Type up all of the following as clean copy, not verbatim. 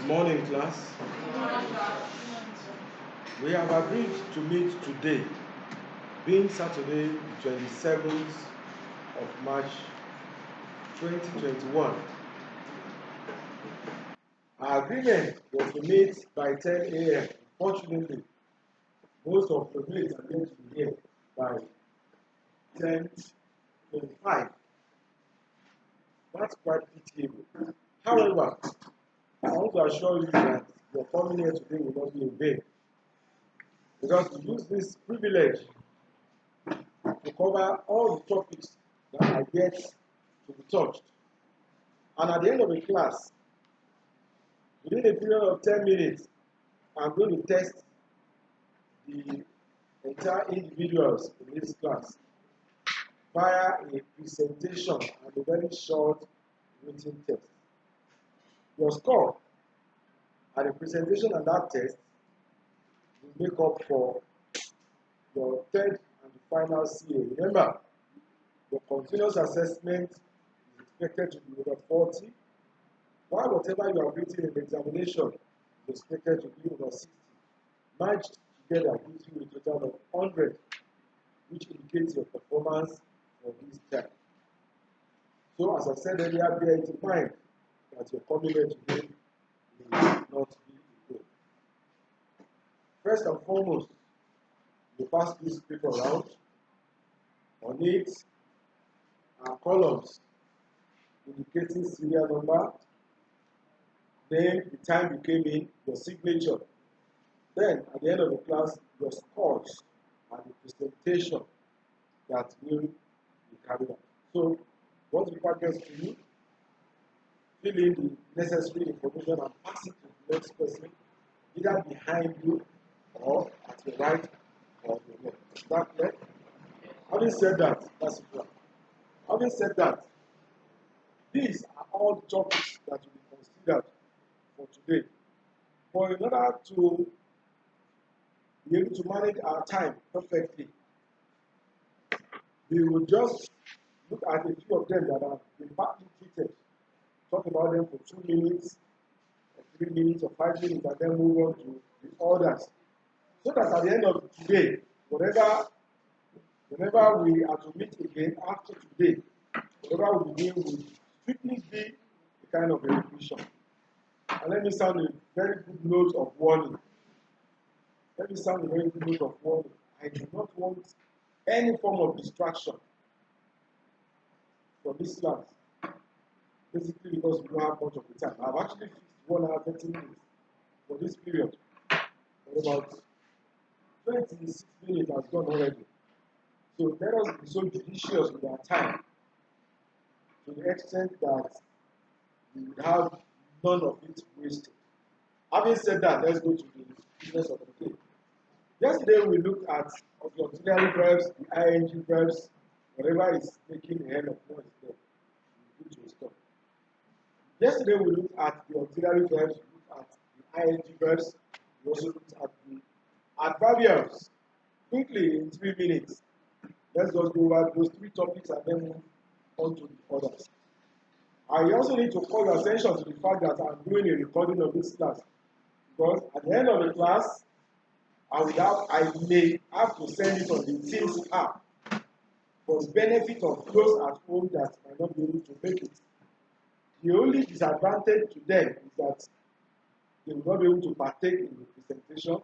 Morning, class. We have agreed to meet today, being Saturday, 27th of March 2021. Our agreement was to meet by 10 a.m. Fortunately, most of the mates are going to be here by 10:25. That's quite pitiable. However, I want to assure you that your coming here today will not be in vain. Because to use this privilege to cover all the topics that are yet to be touched. And at the end of the class, within a period of 10 minutes, I'm going to test the entire individuals in this class via a presentation and a very short written test. Your score at the presentation and that test will make up for your third and final CA. Remember, your continuous assessment is expected to be over 40, while whatever you have written in the examination is expected to be over 60. Matched together gives you a total of 100, which indicates your performance for this term. So, as I said earlier, bear it in mind that your coming here today will not be good. First and foremost, you pass this paper around. On it are columns indicating serial number, name, the time you came in, your signature. Then, at the end of the class, your scores and the presentation that will be carried out. So, what the requires to you, fill in the necessary information and pass it to the next person, either behind you or at your right or your left. Is that clear? Having said that, that's the plan. Having said that, these are all the topics that will be considered for today. But in order to be able to manage our time perfectly, we will just look at a few of them that have been partly treated, talk about them for 2 minutes, or 3 minutes, or 5 minutes, and then move on to the others. So that at the end of today, whenever we are to meet again after today, whatever we do will strictly be a kind of a revision. And let me sound a very good note of warning. I do not want any form of distraction from this class. Basically, because we don't have much of the time. I've actually fixed 1 hour 30 minutes for this period. But about 26 minutes has gone already. So let us be so judicious with our time to the extent that we would have none of it wasted. Having said that, let's go to the business of the day. Yesterday we looked at the auxiliary verbs, the ing verbs, whatever is making a hell of noise there, we put to a stop. Yesterday we looked at the auxiliary verbs, we looked at the ing verbs, we also looked at the adverbials. Quickly, in 3 minutes, let's just go over those 3 topics and then move on to the others. I also need to call your attention to the fact that I'm doing a recording of this class, because at the end of the class, I may have to send it on the Teams app for the benefit of those at home that might not be able to make it. The only disadvantage to them is that they will not be able to partake in the presentation,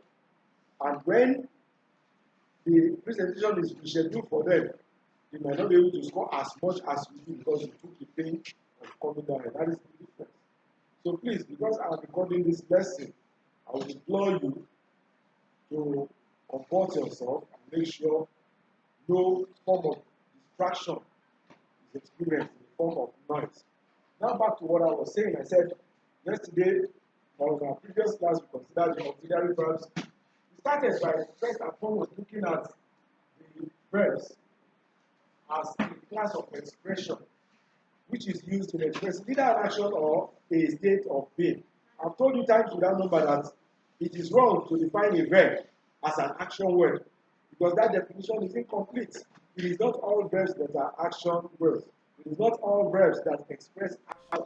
and when the presentation is rescheduled for them, they might not be able to score as much as we do because we took the pain of coming down here. That is the difference. So please, because I'm recording this lesson, I will implore you to comport yourself and make sure no form of distraction is experienced in the form of noise. Now back to what I was saying. I said yesterday, or in our previous class, we considered the auxiliary verbs. We started by first and foremost looking at the verbs as a class of expression, which is used to express either an action or a state of being. I've told you times without number that it is wrong to define a verb as an action word, because that definition is incomplete. It is not all verbs that are action words. It is not all verbs that express action.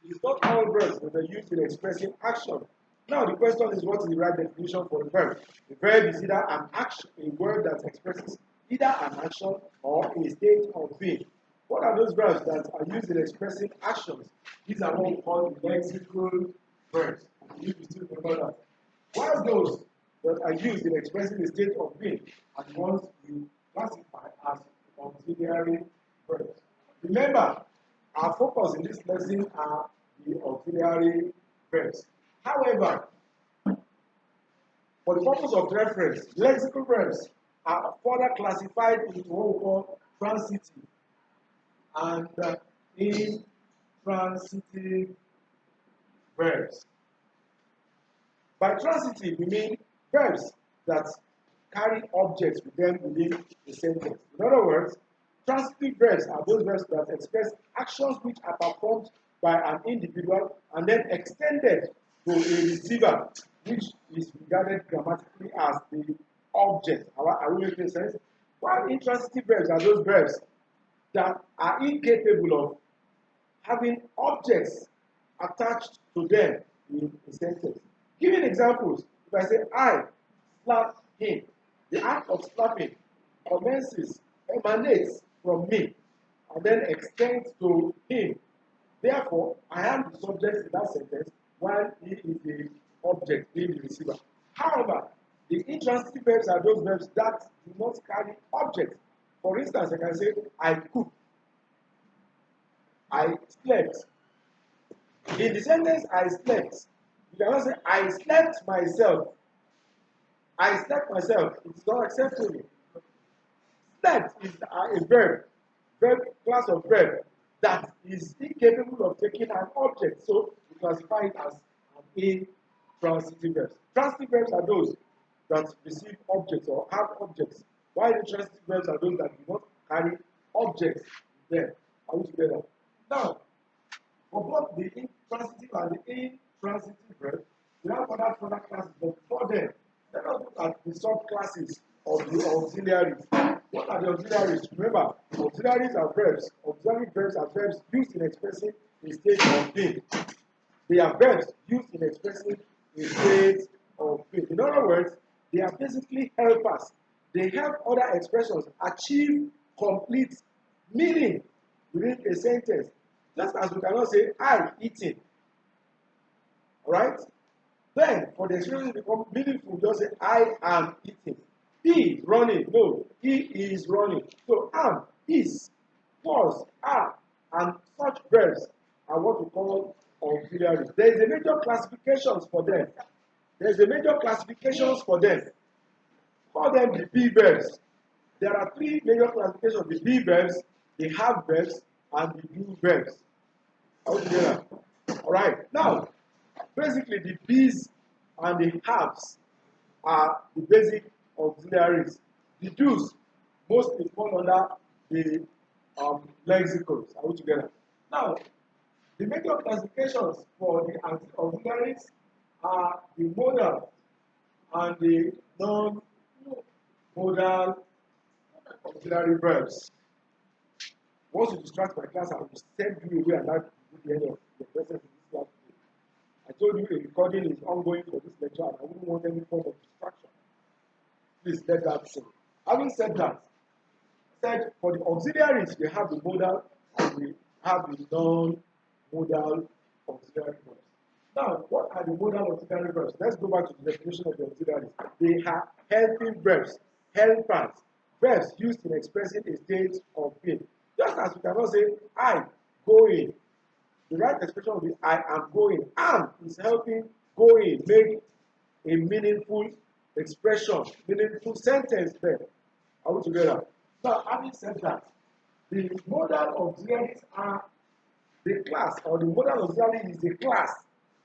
It is not all verbs that are used in expressing action. Now the question is, what is the right definition for the verb? The verb is either an action, a word that expresses either an action or a state of being. What are those verbs that are used in expressing actions? These are what we call lexical verbs. You still remember that. While those that are used in expressing a state of being are the ones we classify as auxiliary verbs. Remember, our focus in this lesson are the auxiliary verbs. However, for the purpose of reference, lexical verbs are further classified into what we call transitive and intransitive verbs. By transitive, we mean verbs that carry objects with them within a sentence. In other words, transitive verbs are those verbs that express actions which are performed by an individual and then extended to a receiver, which is regarded grammatically as the object. Are we making sense? While intransitive verbs are those verbs that are incapable of having objects attached to them in a sentence. Giving examples, if I say, I slap him, the act of slapping emanates from me, and then extends to him. Therefore, I am the subject in that sentence, while he is the object, being the receiver. However, the intransitive verbs are those verbs that do not carry objects. For instance, I can say, I cooked, I slept. In the sentence, I slept, you cannot say, I slept myself. I slept myself. It is not acceptable. Slept is a verb class of verb that is incapable of taking an object. So we classify it as an intransitive verbs. Transitive verbs are those that receive objects or have objects, while intransitive verbs are those that do not carry objects there. Are we together? Now, for both the intransitive and the intransitive verbs, we have other product classes, but before them, let us look at the subclasses of the auxiliaries. What are the auxiliaries? Remember, auxiliaries are verbs. Auxiliary verbs are verbs used in expressing a state of being. They are verbs used in expressing a state of being. In other words, they are basically helpers. They help other expressions achieve complete meaning within a sentence. Just as we cannot say, I eating. Alright? Then, for the expression to become meaningful, just say, I am eating. He is running. No, he is running. So, am, is, was, are, and such verbs are what we call auxiliaries. There is a major classifications for them. Call them the be verbs. There are three major classifications: the be verbs, the have verbs, and the do verbs. Are we together? Alright. Now, basically the be's and the haves are the basic auxiliaries. The do's mostly fall under the lexicals. Are we together? Now, the major classifications for the auxiliaries are the modal and the non-modal auxiliary verbs. Once you distract my class, I will send you away and at the end of the presence in this class today. I told you a recording is ongoing for this lecture and I wouldn't want any form of distraction. Please let that sink. Having said that, for the auxiliaries, we have the modal and we have the non-modal auxiliary verbs. Now, what are the modal auxiliary verbs? Let's go back to the definition of the auxiliaries. They are helping verbs, helpers, verbs used in expressing a state of being. Just as we cannot say, I going. The right expression will be, I am going. Am is helping going, make a meaningful expression, meaningful sentence there. Are we together? Now, having said that, the modal auxiliaries are the class, or the modal auxiliary is the class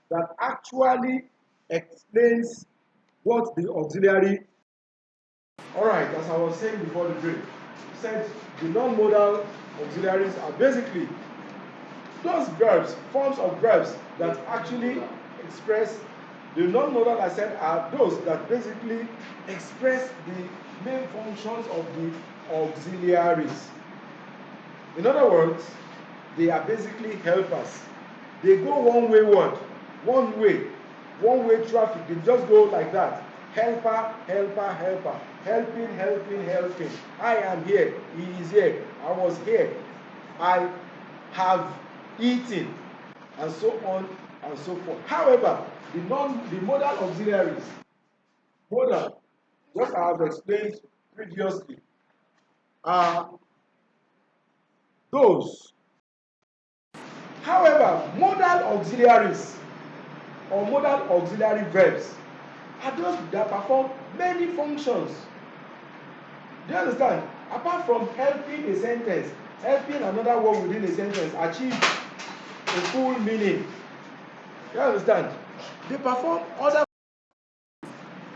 that actually explains what the auxiliary. Alright, as I was saying before the break, said the non-modal auxiliaries are basically those verbs, forms of verbs that actually express. The non-modal, I said, are those that basically express the main functions of the auxiliaries. In other words, they are basically helpers. They go one way traffic. They just go like that. Helper, helper, helper. Helping, helping, helping. I am here. He is here. I was here. I have eaten. And so on and so forth. However, the modal auxiliaries, modal, what I have explained previously, are those. However, modal auxiliaries or modal auxiliary verbs are those that perform many functions. Do you understand? Apart from helping a sentence, helping another word within a sentence achieve a full meaning. Do you understand? They perform other.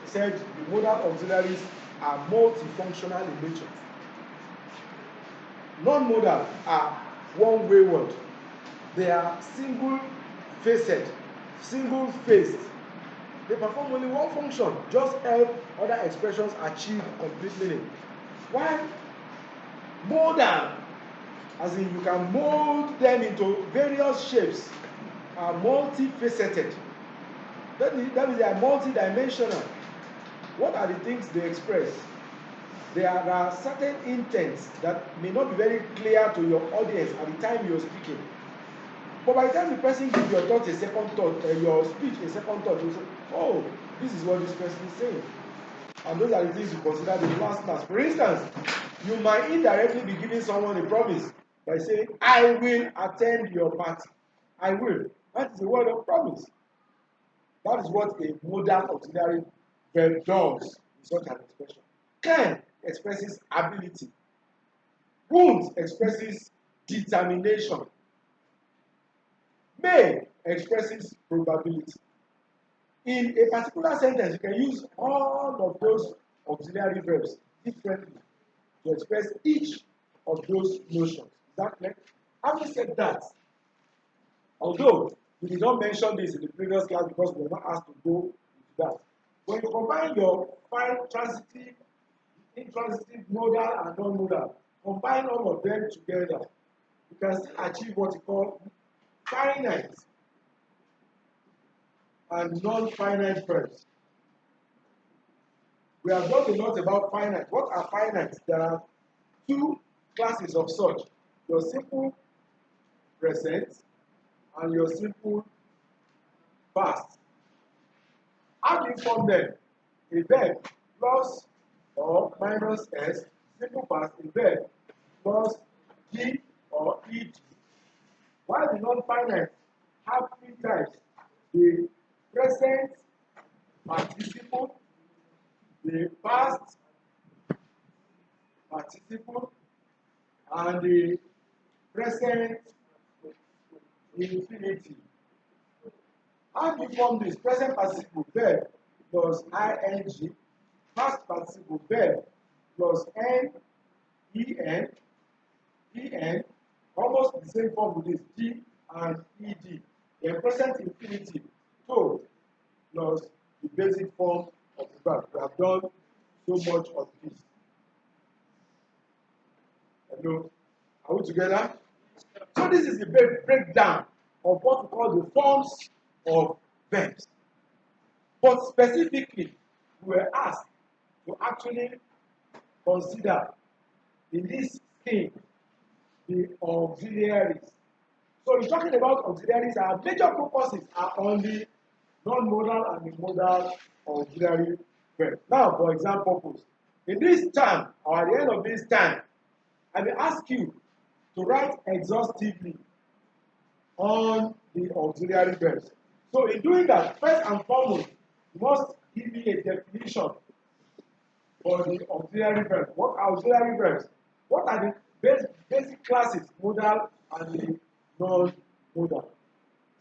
Said the modal auxiliaries are multifunctional in nature. Non-modal are one-way word. They are single-faced. They perform only one function, just help other expressions achieve complete meaning. While modal, as in you can mold them into various shapes, are multifaceted. That means they are multidimensional. What are the things they express? There are certain intents that may not be very clear to your audience at the time you're speaking. But by the time the person gives your thought a second thought, your speech a second thought, you say, oh, this is what this person is saying. And those are the things you consider the last class. For instance, you might indirectly be giving someone a promise by saying, I will attend your party. I will. That is a word of promise. That is what a modal auxiliary verb does in such an expression. Can expresses ability. Won't expresses determination. May expresses probability. In a particular sentence, you can use all of those auxiliary verbs differently to express each of those notions. Is that clear? Having said that, although we did not mention this in the previous class because we were not asked to go into that, when you combine your transitive, intransitive, modal, and non-modal, combine all of them together, you can still achieve what you call finite and non-finite verbs. We have done a lot about finite. What are finite? There are two classes of such. Your simple present and your simple past. How do you form them? A verb plus or minus s, simple past, a verb plus d or ed. While the non-finite have three types: the present participle, the past participle, and the present infinitive. How do you form this? Present participle verb plus ing, past participle verb plus en, almost the same form with this d and ed. Then present infinitive, to plus the basic form of the verb. We have done so much of this. Hello? Are we together? So this is the breakdown of what we call the forms of verbs. But specifically, we were asked to actually consider in this scheme the auxiliaries. So we're talking about auxiliaries. Our major focuses are on the non-modal and the modal auxiliary verb. Now, for example purpose, in this term, or at the end of this term, I will ask you to write exhaustively on the auxiliary verbs. So in doing that, first and foremost, you must give me a definition for the auxiliary verbs. What are auxiliary verbs? What are the basic classes, modal and the non-modal?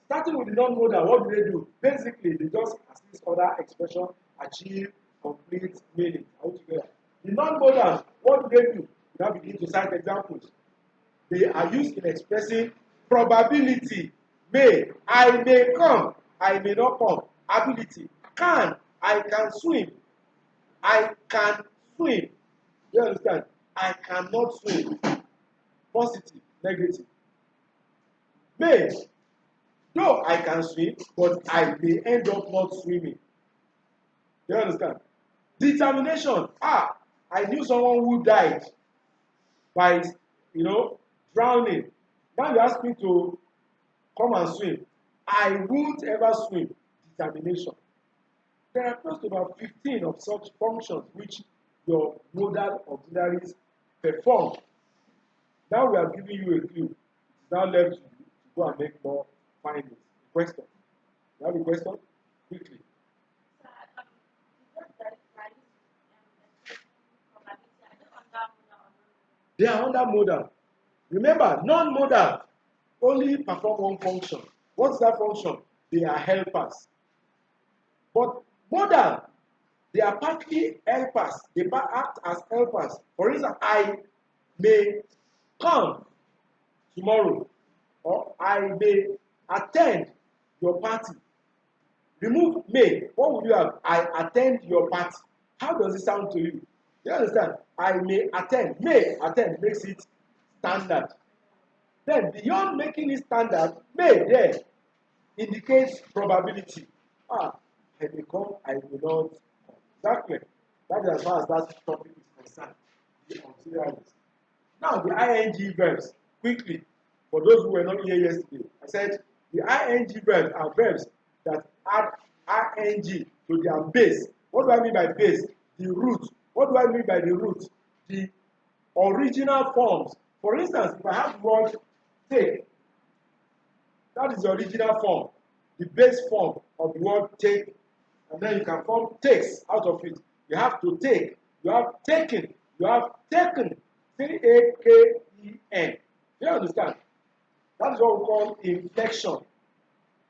Starting with the non-modal, what do they do? Basically, they just assist other expression achieve complete meaning. Altogether. The non-modal, what do they do? We now begin to cite examples. They are used in expressing probability. May, I may come, I may not come. Ability, can, I can swim, I can swim. You understand? I cannot swim. Positive, negative. May, Though I can swim, but I may end up not swimming. You understand? Determination. I knew someone who died by, you know, drowning. Now you ask me to come and swim. I won't ever swim. Determination. There are close to about 15 of such functions which your modal auxiliaries perform. Now we are giving you a clue. It's now left to you to go and make more findings. Question. You have a question? Quickly. They are under modal. Remember, non-modal only perform one function. What's that function? They are helpers. But modal, they are partly helpers. They act as helpers. For instance, I may come tomorrow, or I may attend your party. Remove may. What would you have? I attend your party. How does it sound to you? You understand? I may attend. May attend makes it standard. Then beyond making it standard, may there indicates probability. I may come, I will not come. Exactly. That is as far as that topic is concerned. The auxiliaries. Now the ing verbs, quickly, for those who were not here yesterday, I said the ing verbs are verbs that add ing to their base. What do I mean by base? The root. What do I mean by the root? The original forms. For instance, if I have the word take, that is the original form, the base form of the word take, and then you can form takes out of it. You have to take, you have taken, you have taken. Taken. You understand? That is what we call inflection.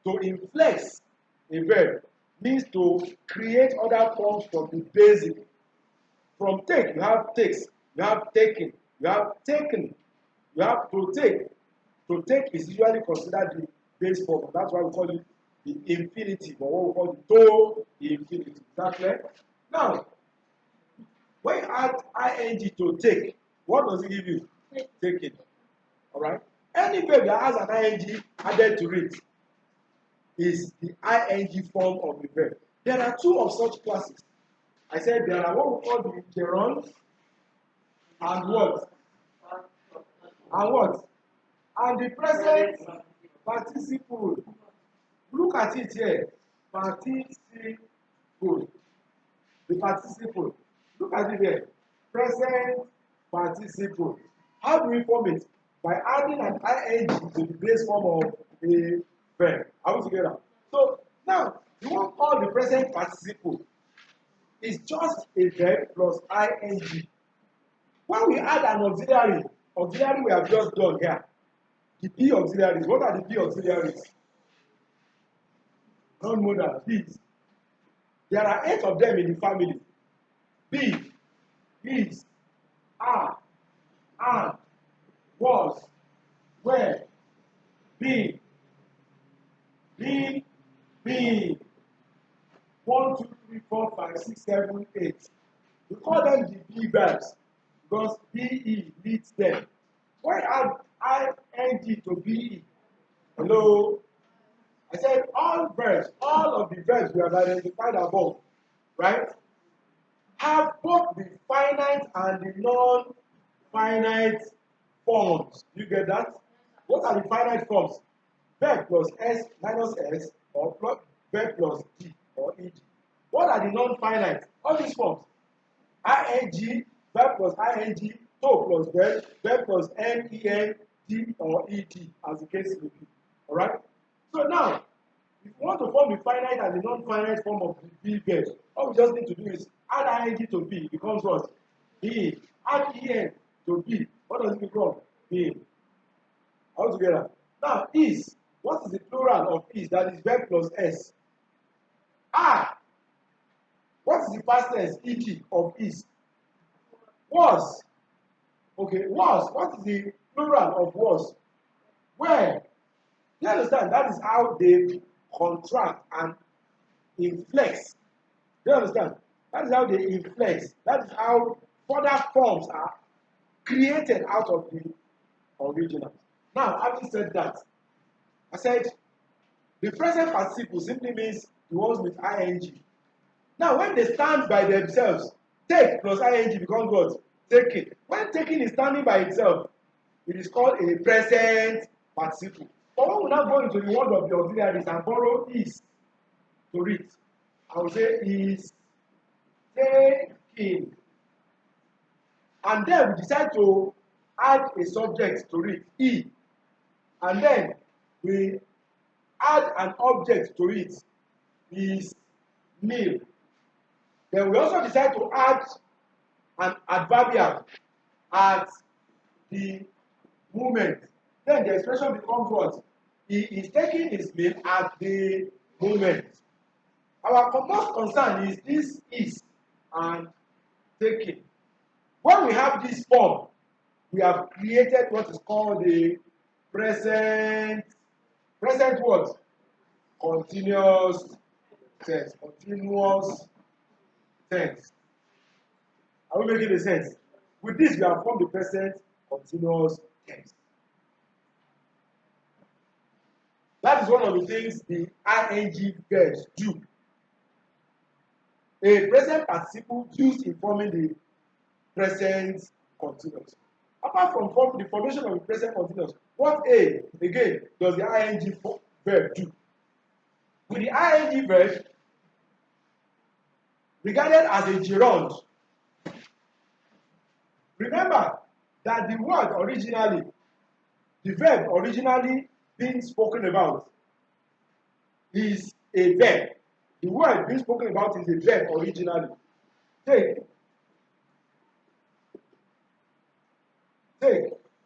To inflex a verb means to create other forms from the basic. From take, you have takes, you have taken, you have taken, you have to take. To take is usually considered the base form. That's why we call it the infinitive, or what we call the to infinitive. Is that clear? Now, when you add ing to take, what does it give you? Taking. Alright? Any verb that has an ing added to it is the ing form of the verb. There are two of such classes. I said there are what we call the gerunds and what? And what? And the present participle. Look at it here. Participle. The participle. Look at it here. Present participle. How do we form it? By adding an ing to the base form of a verb. Are we together? So now, you want all the present participle. It's just a verb plus ing. When we add an auxiliary we have just done here. The B auxiliaries. What are the B auxiliaries? Non-modal, B's. There are 8 of them in the family. Be, is, are, and, was, were, be, 1, 2, 3, 4, 5, 6, 7, 8. We call them the be verbs because be leads them. Why add ing to be? Hello? I said all of the verbs we have identified above, right, have both the finite and the non-finite forms. Do you get that? What are the finite forms? Verb plus s minus s, or verb plus d or ed. What are the non-finite? All these forms. ing, verb plus ing, to plus verb plus men, d or ed, as the case may be. Alright? So now, if you want to form the finite and the non-finite form of the be verb, all we just need to do is add ing to be, it becomes what? Being. Add en to be, what does it become? Being. All together. Now, is. What is the plural of is? That is verb plus s. Are. What is the past tense ed of is? Was. Okay, was. What is the plural of was? Where? You understand? That is how they contract and inflex. Do you understand? That is how they inflex. That is how further forms are created out of the original. Now, having said that, I said The present participle simply means the ones with ing. Now, when they stand by themselves, take plus ing becomes what? Taking. When taking is standing by itself, it is called a present participle. But when we now go into the word of the auxiliaries and borrow is to read, I will say is taking. And then we decide to add a subject to it, E. And then we add an object to it, is meal. Then we also decide to add an adverbial at the moment. Then the expression becomes what? He is taking his meal at the moment. Our most concern is this is and taking. When we have this form, we have created what is called the present what? Continuous tense. Continuous tense. Are we making a sense? With this, we have formed the present continuous tense. That is one of the things the ing verbs do. A present participle used in forming the present continuous. Apart from the formation of the present continuous, what again does the ing verb do? With the ing verb regarded as a gerund, remember that the word originally, the verb originally being spoken about is a verb. The word being spoken about is a verb originally. Take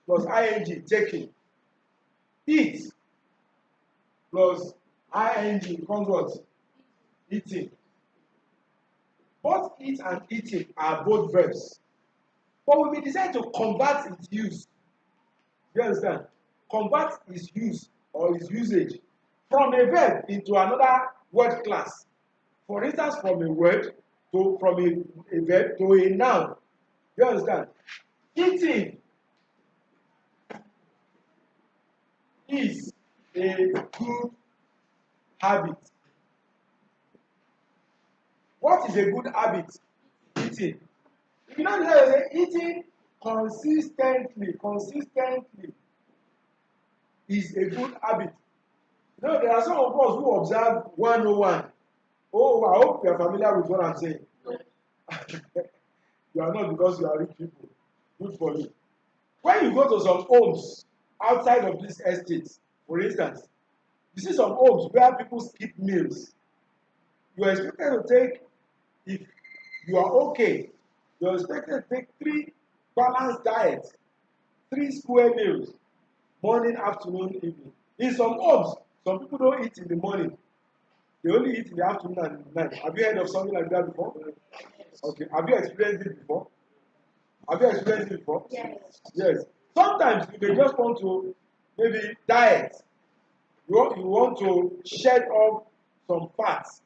plus ing, taking. Eat plus ing becomes what? Eating. Both eat and eating are both verbs. But we may decide to convert its use. You understand? Convert its use or its usage from a verb into another word class. For instance, from a word to from a verb to a noun. You understand? Eating is a good habit. What is a good habit? Eating. If you don't say eating consistently is a good habit. You know, there are some of us who observe 101. Oh, I hope you are familiar with what I'm saying. You are not, because you are rich people. Good for you. When you go to some homes outside of these estates, for instance, you see some homes where people skip meals. You are expected to take, if you are okay, you are expected to take 3 balanced diets, 3 square meals, morning, afternoon, evening. In some homes, some people don't eat in the morning. They only eat in the afternoon and in the night. Have you heard of something like that before? Okay. Have you experienced it before? Have you experienced it before? Yes. Yes. Sometimes you may just want to maybe diet. You want to shed off some fats.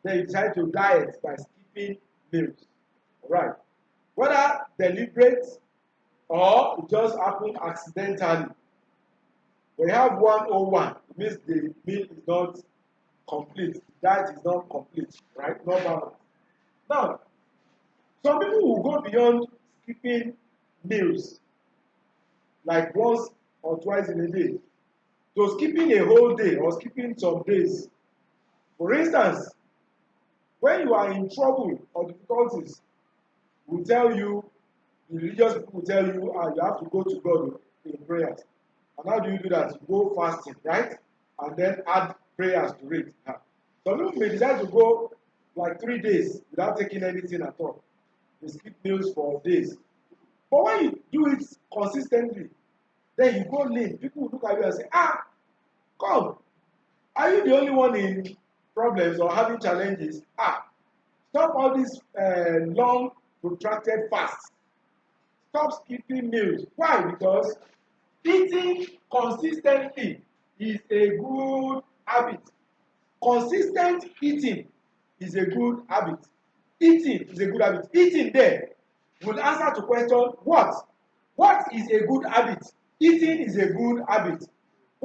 Then you decide to diet by skipping meals. Alright. Whether deliberate or it just happened accidentally. When you have 101, it means the meal is not complete. The diet is not complete, right? Not balanced. Now, some people will go beyond skipping meals, like once or twice in a day, to skipping a whole day or skipping some days. For instance, when you are in trouble or difficulties, will tell you, the religious people will tell you, you have to go to God in prayers. And how do you do that? You go fasting, right? And then add prayers to it. Some people may decide to go like 3 days without taking anything at all. They skip meals for days. But when you do it consistently, then you go late. People will look at you and say, come, are you the only one in problems or having challenges? Stop all these long, protracted fasts. Stop skipping meals. Why? Because eating consistently is a good habit. Consistent eating is a good habit. Eating is a good habit. Eating there will answer to question what? What is a good habit? Eating is a good habit.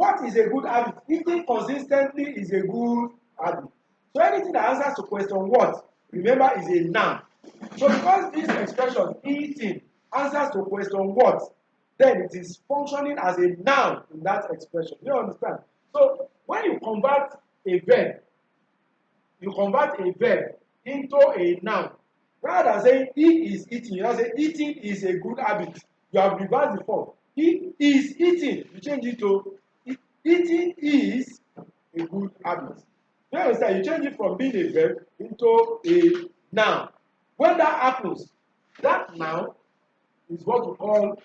What is a good habit? Eating consistently is a good habit. So anything that answers to question what, remember, is a noun. So because this expression eating answers to question what, then it is functioning as a noun in that expression. Do you understand? So when you convert a verb into a noun. Rather than saying he is eating, you now say eating is a good habit. You have reversed the form. He is eating. You change it to eating is a good habit. You understand? You change it from being a verb into a noun. When that happens, that noun is what we call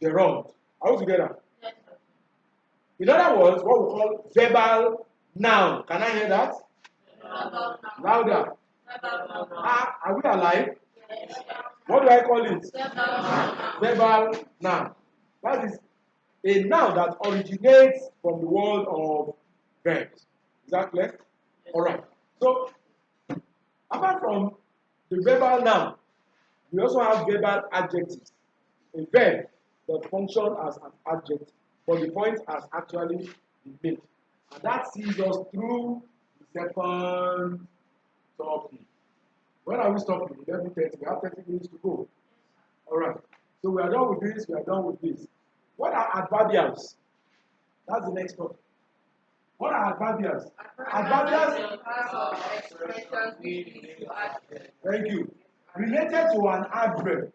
gerund. Are we together? In other words, what we call verbal noun. Can I hear that? Louder. Are we alive? What do I call it? Verbal noun. That is a noun that originates from the world of verbs. Is that clear? Alright. So, apart from the verbal noun, we also have verbal adjectives. A verb that functions as an adjective, but the point has actually been made. And that sees us through the second topic. When are we stopping? 11:30. We have 30 minutes to go. Alright. So we are done with this, we are done with this. What are adverbials? That's the next topic. What are adverbials? Adverbials. Thank you. Related to an adverb.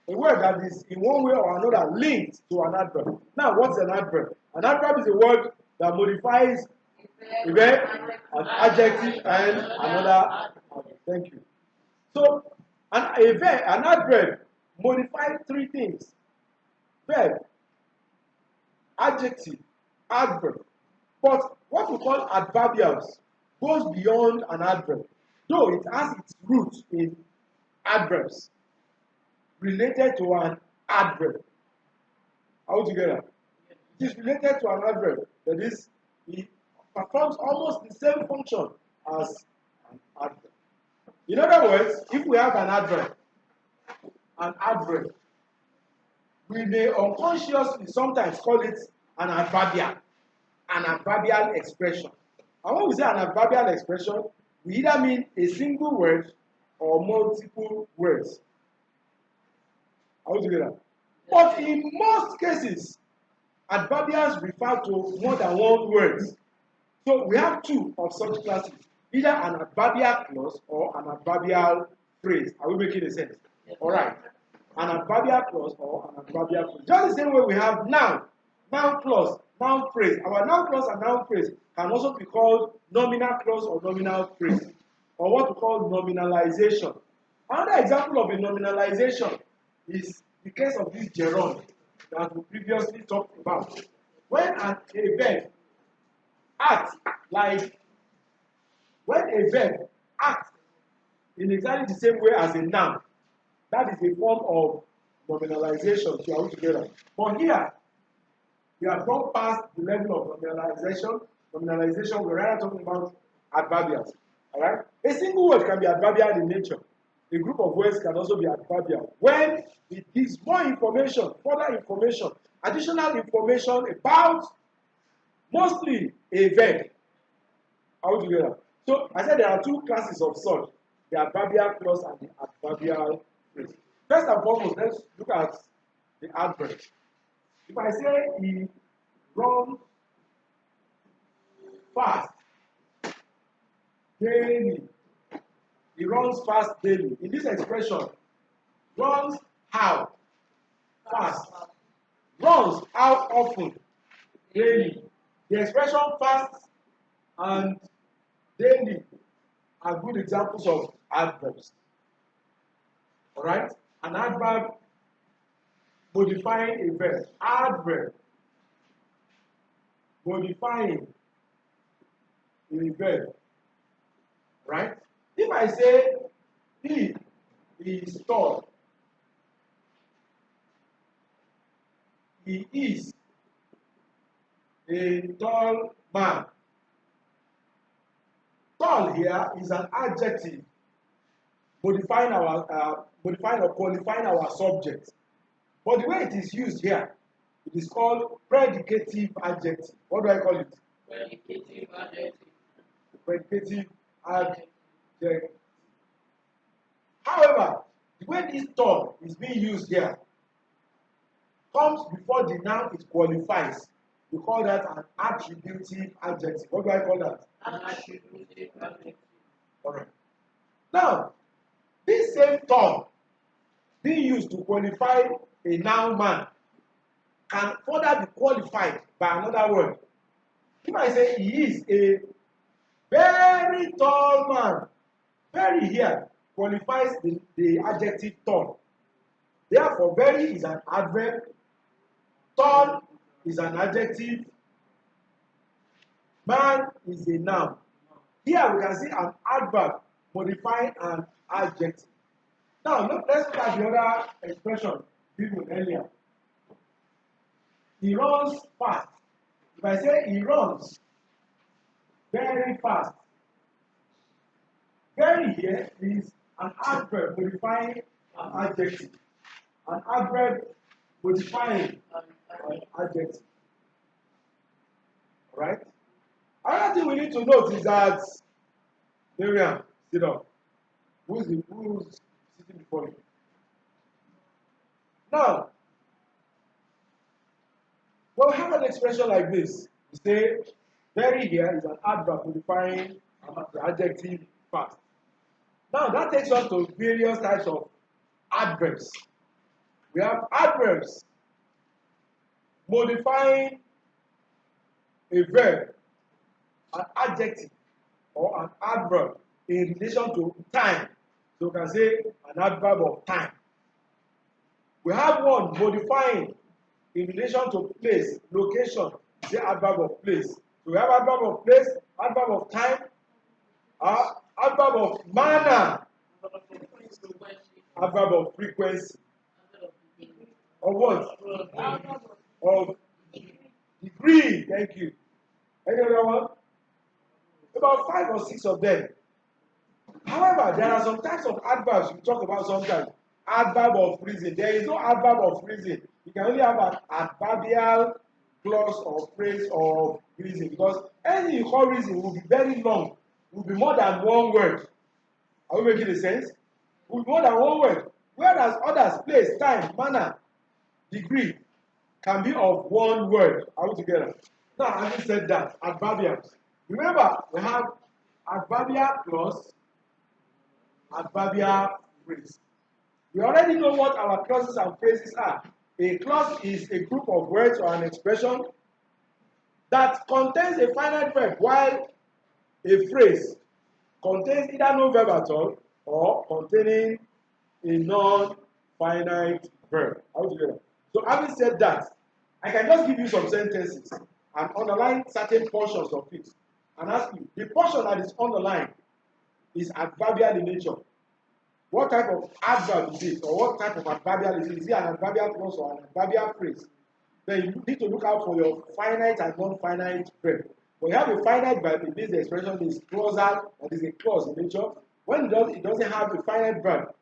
A word that is in one way or another linked to an adverb. Now, what's an adverb? An adverb is a word that modifies a verb, an adjective, and another adverb. Thank you. So, an adverb modifies three things: verb, adjective, adverb. But what we call adverbials goes beyond an adverb, though it has its roots in adverbs related to an adverb. All together. It is related to an adverb. That is, it performs almost the same function as an adverb. In other words, if we have an adverb, we may unconsciously sometimes call it an adverbial expression. And when we say an adverbial expression, we either mean a single word or multiple words. Are we together? But in most cases, adverbials refer to more than one word. So we have two of such classes, either an adverbial clause or an adverbial phrase. Are we making a sense? Yes. All right. An adverbial clause or an adverbial phrase. Just the same way we have noun clause, noun phrase. Our noun clause and noun phrase can also be called nominal clause or nominal phrase, or what we call nominalization. Another example of a nominalization is the case of this gerund that we previously talked about. When a verb acts in exactly the same way as a noun, that is a form of nominalization. So are we together? But here, we have gone past the level of nominalization. We're rather talking about adverbials. Alright? A single word can be adverbial in nature. A group of words can also be adverbial when it gives more information, further information, additional information about mostly a verb. Are we together? So I said there are two classes of such: the adverbial clause and the adverbial phrase. First and foremost, let's look at the adverb. If I say he runs fast daily, he runs fast daily. In this expression, runs how? Fast. Runs how often? Daily. The expression fast and daily are good examples of adverbs. Alright? An adverb modifying a verb. Adverb modifying a verb. Right? If I say he is tall, he is a tall man. Tall here is an adjective modifying or qualifying our subject. But the way it is used here It is called predicative adjective. What do I call it? Predicative adjective. Predicative adjective. However, the way this term is being used here comes before the noun it qualifies. We call that an attributive adjective. What do I call that? An attributive adjective. Alright. Now, this same term being used to qualify a noun man can further be qualified by another word. If I say he is a very tall man, very here qualifies the adjective tall. Therefore, very is an adverb, tall is an adjective, man is a noun. Here we can see an adverb modifying an adjective. Now, let's look at the other expression given earlier. He runs fast. If I say he runs very fast, very here is an adverb modifying an adjective. An adverb modifying an adjective. Alright? Another thing we need to note is that Miriam, sit up. Who's sitting before you? Now, when we have an expression like this, we say very here is an adverb modifying the adjective fast. Now that takes us to various types of adverbs. We have adverbs modifying a verb, an adjective, or an adverb in relation to time. So we can say an adverb of time. We have one modifying in relation to place, location, the adverb of place. So we have adverb of place, adverb of time, adverb of manner, adverb of frequency, of what? Of degree. Thank you. Any other one? About 5 or 6 of them. However, there are some types of adverbs we talk about sometimes. Adverb of reason. There is no adverb of reason. You can only have an adverbial clause or phrase of reason, because any you call reason will be very long, will be more than one word. Are we making a sense? Will be more than one word. Whereas others, place, time, manner, degree can be of one word. Are we together? Now, having said that, adverbials. Remember, we have adverbial clause, adverbial phrase. We already know what our clauses and phrases are. A clause is a group of words or an expression that contains a finite verb, while a phrase contains either no verb at all or containing a non-finite verb. How do you get that? So having said that, I can just give you some sentences and underline certain portions of it and ask you, the portion that is underlined is adverbial in nature. What type of adverb is it, or what type of adverbial is it? Is it an adverbial clause or an adverbial phrase? Then you need to look out for your finite and non-finite verb. When you have a finite verb, it means the expression is clausal, that is a clause in nature. When it doesn't have a finite verb,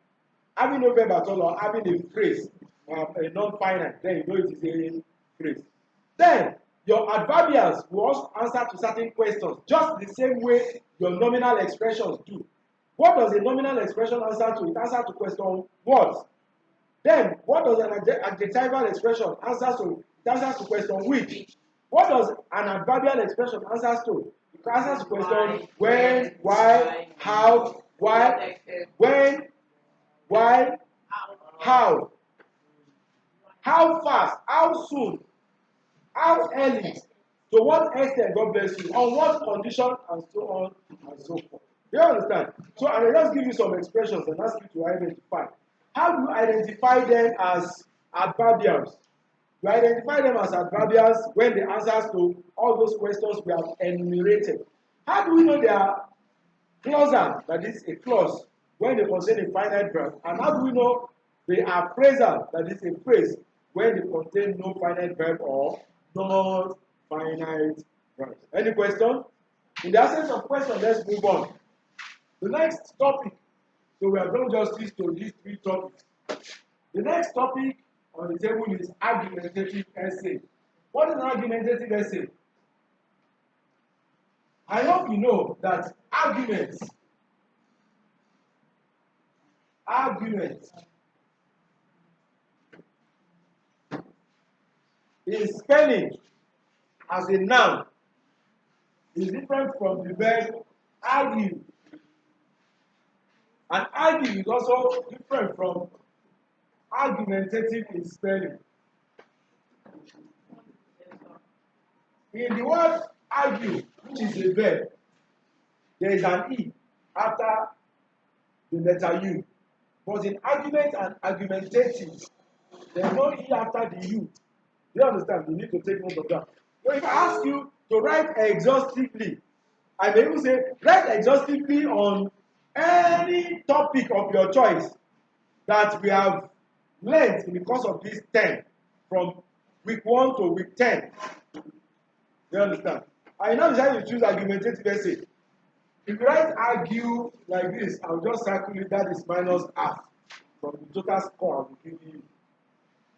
having no verb at all or having a phrase, a non-finite, then you know it is a phrase. Then your adverbials will also answer to certain questions, just the same way your nominal expressions do. What does a nominal expression answer to? It answers to question what? Then, what does an adjectival expression answer to? It answers to question which. What does an adverbial expression answer to? It answers to question when, why, how, why, when, why, how. How fast, how soon, how early, to what extent, God bless you, on what condition, and so on and so forth. Do you understand? So I will just give you some expressions and ask you to identify. How do you identify them as adverbials? You identify them as adverbials when the answers to all those questions we have enumerated. How do we know they are clausal, that is a clause, when they contain a finite verb? And how do we know they are phrasal, that is a phrase, when they contain no finite verb or non-finite verbs? Any question? In the absence of question, let's move on. The next topic, so we have done justice to these 3 topics. The next topic on the table is argumentative essay. What is an argumentative essay? I hope you know that argument in spelling as a noun is different from the verb argue. And argue is also different from argumentative in spelling. In the word argue, which is a verb, there is an E after the letter U. But in argument and argumentative, there is no E after the U. You understand? You need to take note of that. So if I ask you to write exhaustively, I may even say, write exhaustively on any topic of your choice that we have learned in the course of this 10, from week 1 to week 10. You understand? I now decide to choose argumentative essay. If you write argue like this, I'll just circle it, that is minus half from the total score I'll be giving you.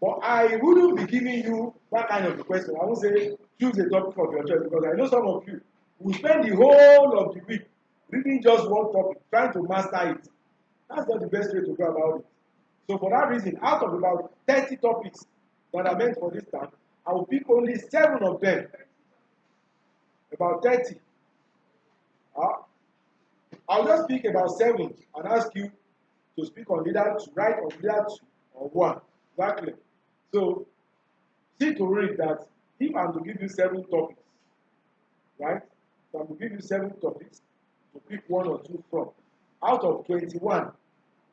But I wouldn't be giving you that kind of a question. I won't say choose a topic of your choice, because I know some of you will spend the whole of the week reading just one topic, trying to master it. That's not the best way to go about it. So for that reason, out of about 30 topics that are meant for this time, I will pick only 7 of them. About 30. I'll just pick about 7 and ask you to speak on either to write on either 2 or 1. Exactly. So see to read that if I'm to give you 7 topics, right? So I'm to give you 7 topics to pick 1 or 2 from. Out of 21,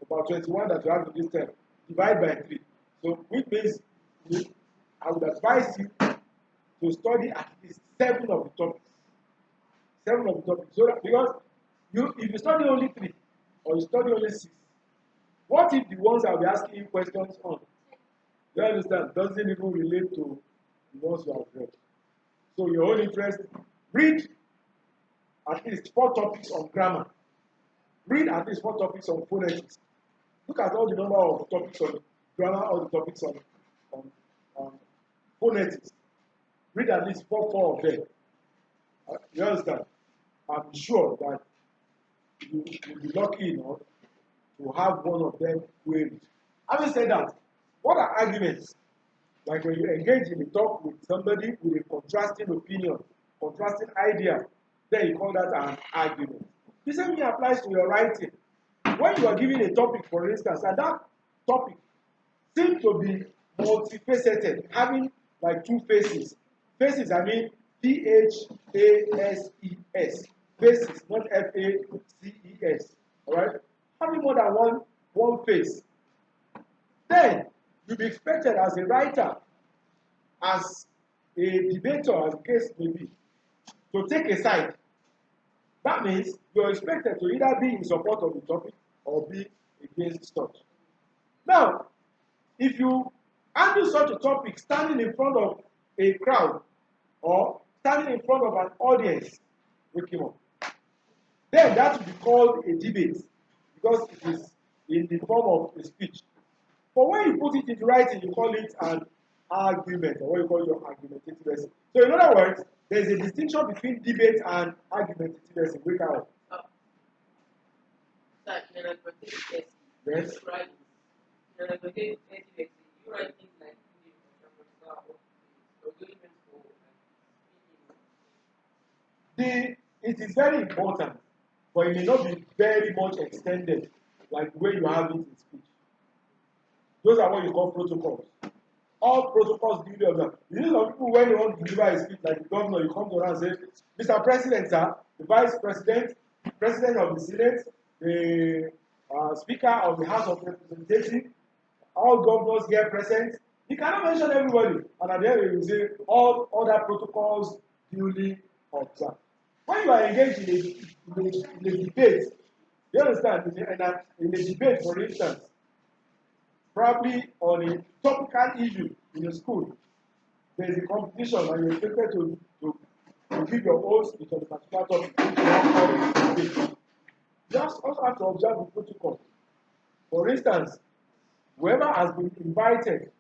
about 21 that you have in this term, divide by 3. So which means I would advise you to study at least 7 of the topics. 7 of the topics. So that, because if you study only 3 or you study only 6, what if the ones I'll be asking you questions on, you understand, doesn't even relate to the ones you have read? So your own interest, read at least 4 topics on grammar. Read at least 4 topics on phonetics. Look at all the number of topics on grammar, all the topics on phonetics. Read at least 4 of them. You understand? I'm sure that you will be lucky enough to have one of them queried. Having said that, what are arguments? Like when you engage in a talk with somebody with a contrasting opinion, contrasting idea, then you call that an argument. The same thing applies to your writing. When you are given a topic, for instance, and that topic seems to be multifaceted, having like 2 faces. Faces, I mean P-H-A-S-E-S. Faces, not F-A-C-E-S. Alright? Having more than one face. Then you'll be expected as a writer, as a debater, as the case may be, to take a side. That means you're expected to either be in support of the topic or be against such. Now, if you handle such a topic standing in front of a crowd or standing in front of an audience, wake him up, then that will be called a debate, because it is in the form of a speech. But when you put it into writing, you call it an argument, or what you call your argumentative essay. So in other words, there is a distinction between debate and argumentative essay. Wake up. Yes. Yes. Right. You write things like it is very important, but it may not be very much extended like the way you have it in speech. Those are what you call protocols. All protocols duly observed. You know, some people, when they want to deliver a speech, like the governor, you come to her and say, Mr. President, sir, the Vice President, President of the Senate, the Speaker of the House of Representatives, all governors here present. You cannot mention everybody. And at the end, you say, all other protocols duly observed. When you are engaged in a debate, you understand, in a debate, for instance, probably on a topical issue in a school, there is a competition and you're expected to give your own speech on a particular topic. You just also have to observe the protocol. For instance, whoever has been invited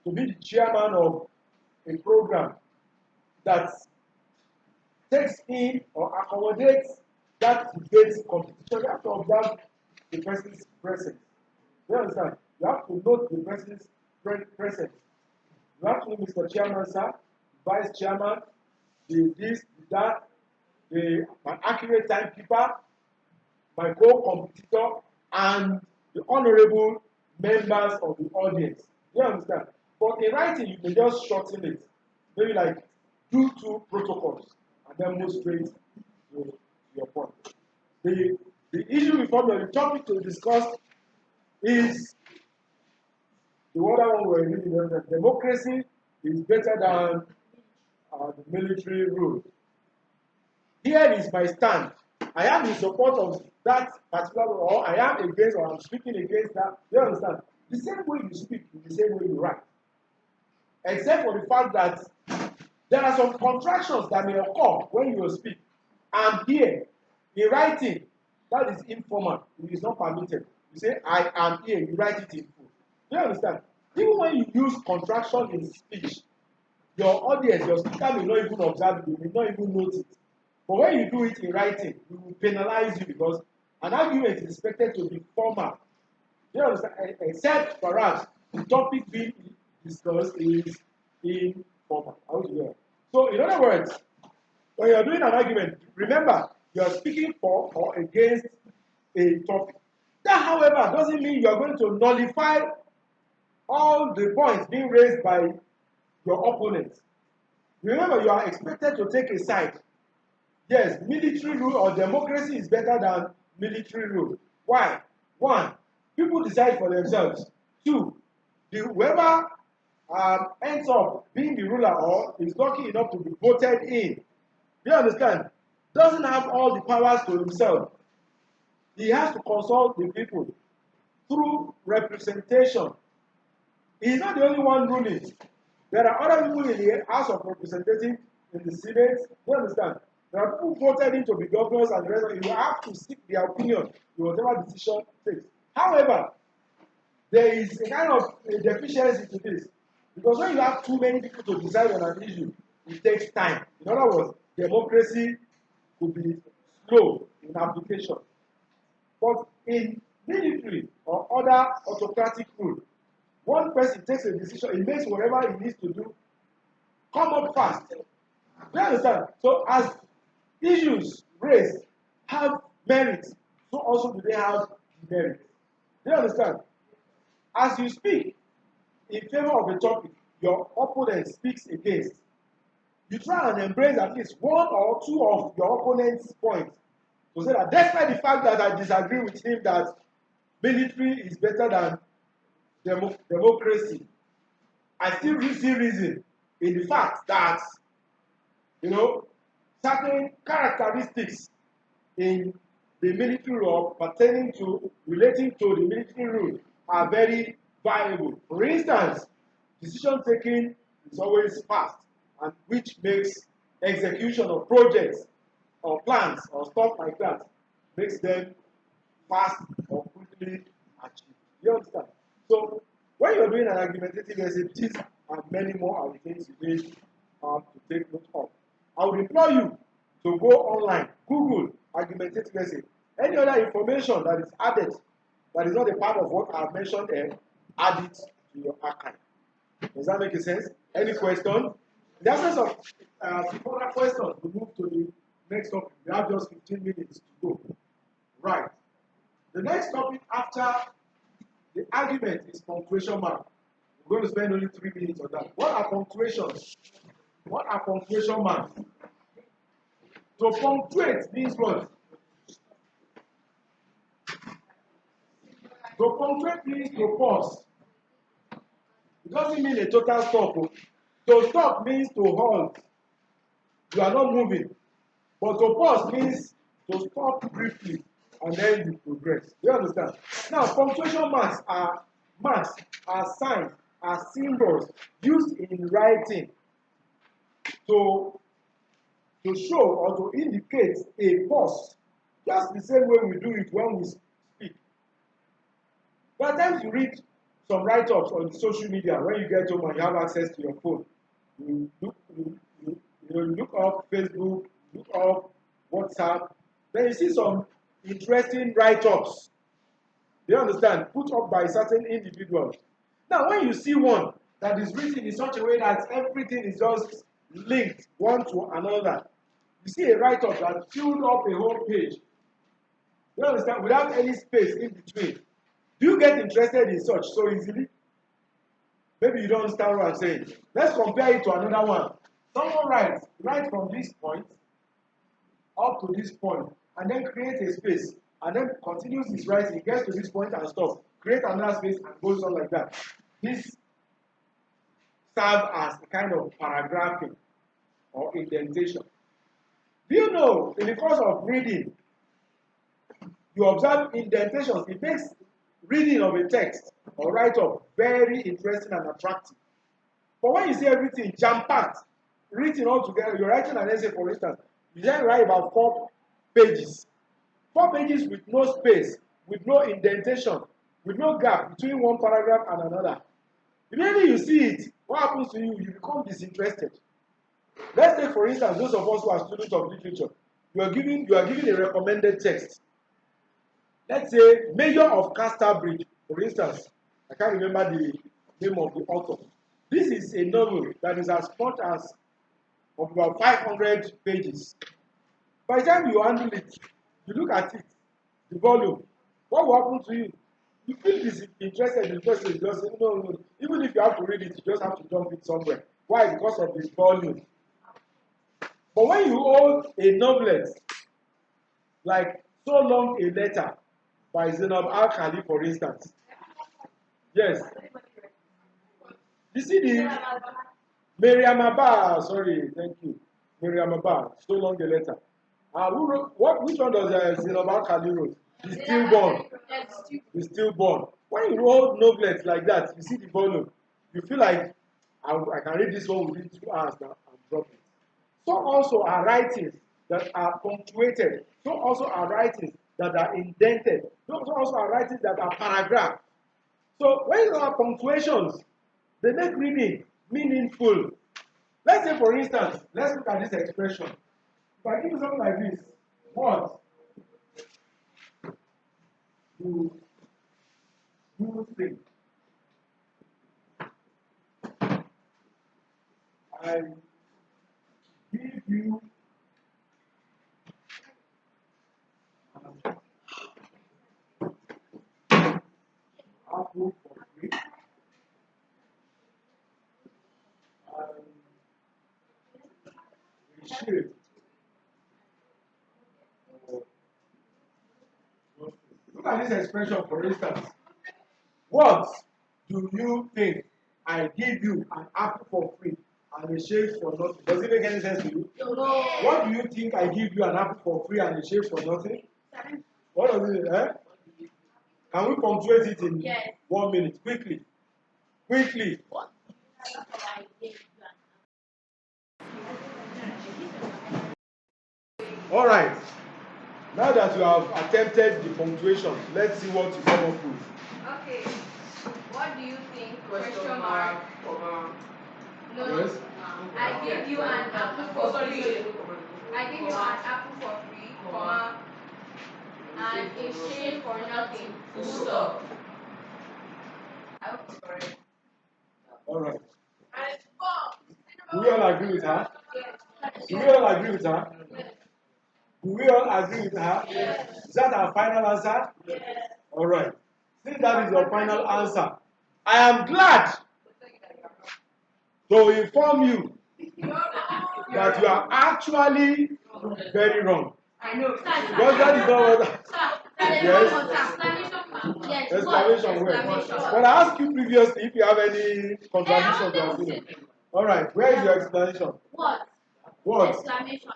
to be the chairman of a program that takes in or accommodates that debate competition, you have to observe the person's presence. You understand? You have to note the person's presence. You have to know Mr. Chairman, sir, Vice Chairman, the this, the that, my accurate timekeeper, my co-competitor, and the honorable members of the audience. You understand? But in writing, you may just shorten it. Maybe like do two protocols and then move straight to your point. The issue before me, the topic to discuss is the other one we're reading, that democracy is better than the military rule. Here is my stand. I am in support of that particular, or I am against, or I'm speaking against that. You understand? The same way you speak is the same way you write. Except for the fact that there are some contractions that may occur when you speak. And here, in writing, that is informal. It is not permitted. You say, I am here, you write it in full. Do you understand? Even when you use contraction in speech, your audience, your speaker may not even observe it, they may not even notice it. But when you do it in writing, it will penalize you because an argument is expected to be formal. Do you understand? Except perhaps the topic being discussed is informal. How do you do? So, in other words, when you're doing an argument, remember you're speaking for or against a topic. That, however, doesn't mean you're going to nullify all the points being raised by your opponent. Remember, you are expected to take a side. Yes, military rule or democracy is better than military rule. Why? One, people decide for themselves. Two, whoever ends up being the ruler or is lucky enough to be voted in, do you understand, doesn't have all the powers to himself. He has to consult the people through representation. He is not the only one ruling. There are other people in the House of Representatives, in the Senate. Do you understand? There are people voted in to be governors and the rest of it. You have to seek their opinion in whatever decision takes. However, there is a kind of a deficiency to this. Because when you have too many people to decide on an issue, it takes time. In other words, democracy could be slow in application. But in military or other autocratic rule, one person takes a decision, he makes whatever he needs to do, come up fast. Do you understand? So as issues raised have merit, so also do they have merit. Do you understand? As you speak in favor of a topic your opponent speaks against, you try and embrace at least one or two of your opponent's points to say that despite the fact that I disagree with him that military is better than democracy, I still see reason in the fact that, certain characteristics in the military law pertaining to, relating to the military rule are very viable. For instance, decision taking is always fast, and which makes execution of projects or plans or stuff like that makes them fast or quickly achieved. You understand? So when you're doing an argumentative essay, these and many more are the things you need to take note of. I would implore you to go online, Google argumentative essay. Any other information that is added that is not a part of what I've mentioned there, add it to your archive. Does that make sense? Any question? In the absence of further questions, we move to the next topic. We have just 15 minutes to go. Right. The next topic after the argument is punctuation mark. We're going to spend only 3 minutes on that. What are punctuations? What are punctuation marks? To punctuate means what? To punctuate means to pause. It doesn't mean a total stop. To stop means to halt. You are not moving. But to pause means to stop briefly and then you progress. Do you understand? Now, punctuation marks are signs, are symbols used in writing to show or to indicate a pause. Just the same way we do it when we speak. There are times you read some write-ups on social media when you get home and you have access to your phone. You look up Facebook, look up WhatsApp, then you see some interesting write-ups. Do you understand? Put up by certain individuals. Now, when you see one that is written in such a way that everything is just linked one to another, you see a write-up that filled up a whole page. Do you understand? Without any space in between. Do you get interested in such so easily? Maybe you don't understand what I'm saying. Let's compare it to another one. Someone writes right from this point up to this point, and then create a space, and then continues his writing, gets to this point and stops, create another space, and goes on like that. This serves as a kind of paragraphing or indentation. Do you know, in the course of reading, you observe indentations. It makes reading of a text or write-up very interesting and attractive. But when you see everything jam-packed, written all together, you're writing an essay, for instance, you then write about 4 pages. 4 pages with no space, with no indentation, with no gap between one paragraph and another. Immediately you see it, what happens to you? You become disinterested. Let's take, for instance, those of us who are students of literature. You are given a recommended text. Let's say Mayor of Casterbridge, for instance. I can't remember the name of the author. This is a novel that is as much as of about 500 pages. By the time you handle it, you look at it, the volume, what will happen to you? You feel disinterested in the first place. You just say, no. Even if you have to read it, you just have to jump it somewhere. Why? Because of the volume. But when you hold a novelet, like So Long a Letter by Zainab Al-Khali, for instance. Yes. You see the Miriam Abba, sorry, thank you. Miriam Abba, So Long a Letter. Who wrote, which one does Zainab Al-Khali wrote? The Stillborn. The Stillborn. When you hold novelettes like that, you see the volume. You feel like, I can read this one within 2 hours now and drop it. So also are writings that are punctuated. So also are writings that are indented. So also are writings that are paragraphed. So when you have punctuations, they make reading meaningful. Let's say, for instance, let's look at this expression. If I give you something like this, what do you think? I give you apple for free. We should. Look at this expression, for instance. What do you think? I give you an apple for free and a shave for nothing. Does it make any sense to you? No. What do you think? I give you an apple for free and a shave for nothing? What does it mean? Can we punctuate it in 1 minute? Quickly. Quickly. All right. Now that you have attempted the punctuation, let's see what you come up with. Okay. What do you think? Question mark. No. Yes. I give you an apple for free. I give you an apple for free, comma, and a shave for nothing. Full stop. I hope it's correct. All right. Do we all agree with her? Do we all agree with her? Do we all agree with her? Yes. Is that our final answer? Yes. All right. Since that is your final answer, I am glad to inform you that you are actually very wrong. I know. Because that is not what. Yes. Exclamation word. But I asked you previously if you have any contradiction to opinion. All right. Where is your explanation? What? What? Exclamation.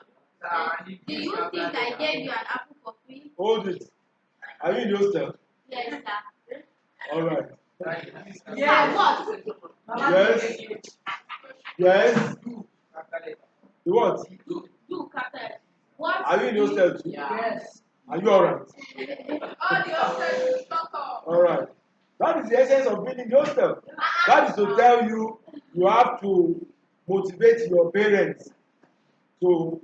Do you think I gave you an apple for free? Hold it. Are you in the hostel? Yes, sir. All right. Yeah. What? Yes. Yes. The what? Do, Captain. What? Are you in the hostel too? Yes. Are you all right? All the hostels shut up. All right. That is the essence of building yourself. That is to tell you you have to motivate your parents to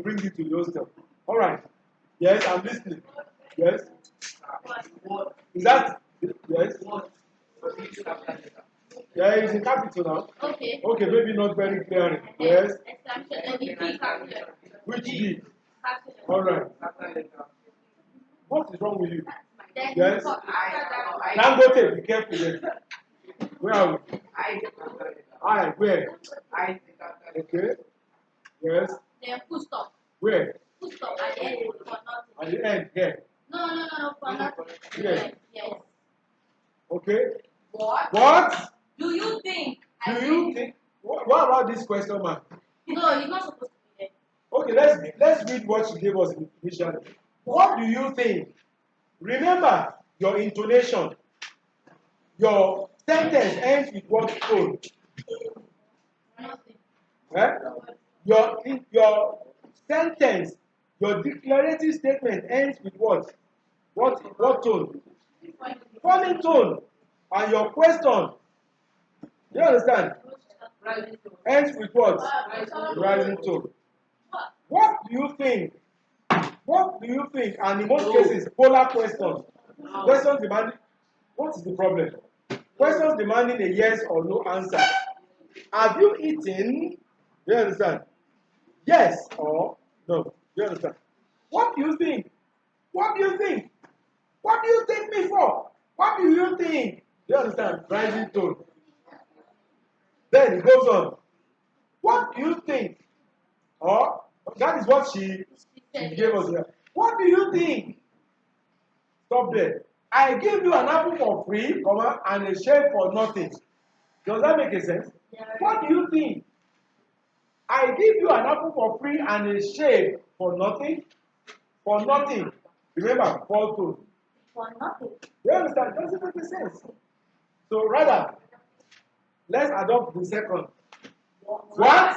bring you to yourself. All right. Yes, I'm listening. Yes. Is that yes? Yeah, it's in capital now. Okay. Okay, maybe not very clear. Yes. Which D? All right. What is wrong with you? Yes. Dangote, be careful there. Where are we? I where? Okay. Yes. Then full stop. Where? Full stop at the end for nothing. At the end, here. No, for nothing. Yes. Yes. Okay. What? What? Do you think? Do you think? What about this question, man? No, you're not supposed to be there. Okay, let's read what she gave us initially. What do you think? Remember your intonation. Your sentence ends with what tone? Nothing. Eh? Your sentence, your declarative statement ends with what? What tone? Falling tone. And your question, you understand? Ends with what? Rising tone. What do you think? What do you think? And in most cases, polar questions. Questions demanding, what is the problem? Questions demanding a yes or no answer. Have you eaten? Do you understand? Yes or no. Do you understand? What do you think? What do you think? What do you take me for? What do you think? Do you understand? Rising tone. Then it goes on. What do you think? Or that is what she gave us here. What do you think? Stop there. I gave you an apple for free, comma, and a shave for nothing. Does that make a sense? What do you think? I give you an apple for free and a shave for nothing. For nothing. Remember, fall tone. For nothing. You understand? It doesn't make sense. So rather, let's adopt the second. What?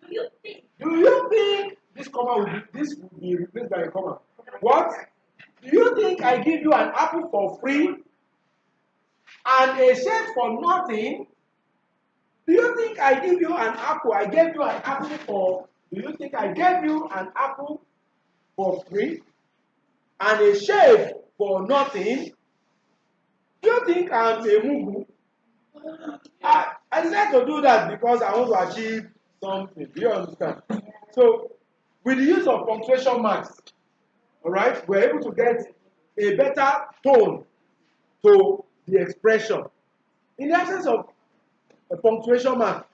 Do you think? Do you think this will be replaced by a comma? What? Do you think I give you an apple for free and a shade for nothing? Do you think I give you an apple? I gave you an apple for. Do you think I gave you an apple for free and a shave for nothing? Do you think I'm a mugu? I decided to do that because I want to achieve something. Do you understand? So, with the use of punctuation marks, all right, we're able to get a better tone to the expression. In the absence of a punctuation mark,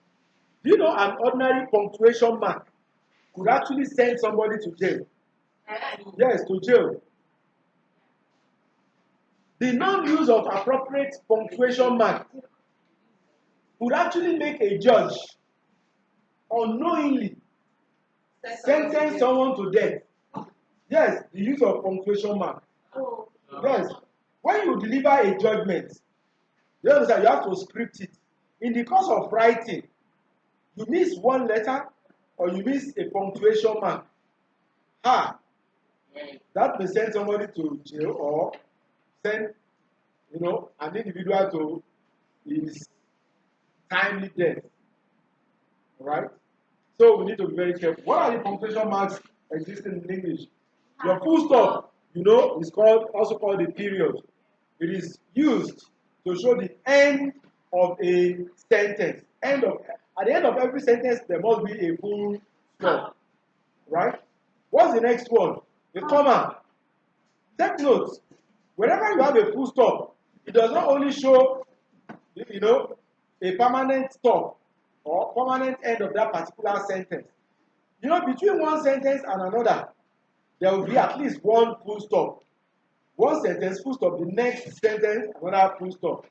do you know an ordinary punctuation mark could actually send somebody to jail? Yes, to jail. The non-use of appropriate punctuation mark would actually make a judge unknowingly sentence someone to death. Yes, the use of punctuation mark. Oh. Yes, when you deliver a judgment, you understand, you have to script it. In the course of writing, you miss one letter or you miss a punctuation mark. That may send somebody to jail or send, an individual to his timely death. Alright? So we need to be very careful. What are the punctuation marks existing in English? Your full stop, is also called a period. It is used to show the end of a sentence. At the end of every sentence, there must be a full stop. Right? What's the next one? The comma. Take note. Whenever you have a full stop, it does not only show, a permanent stop or permanent end of that particular sentence. Between one sentence and another, there will be at least one full stop. One sentence, full stop. The next sentence, another full stop.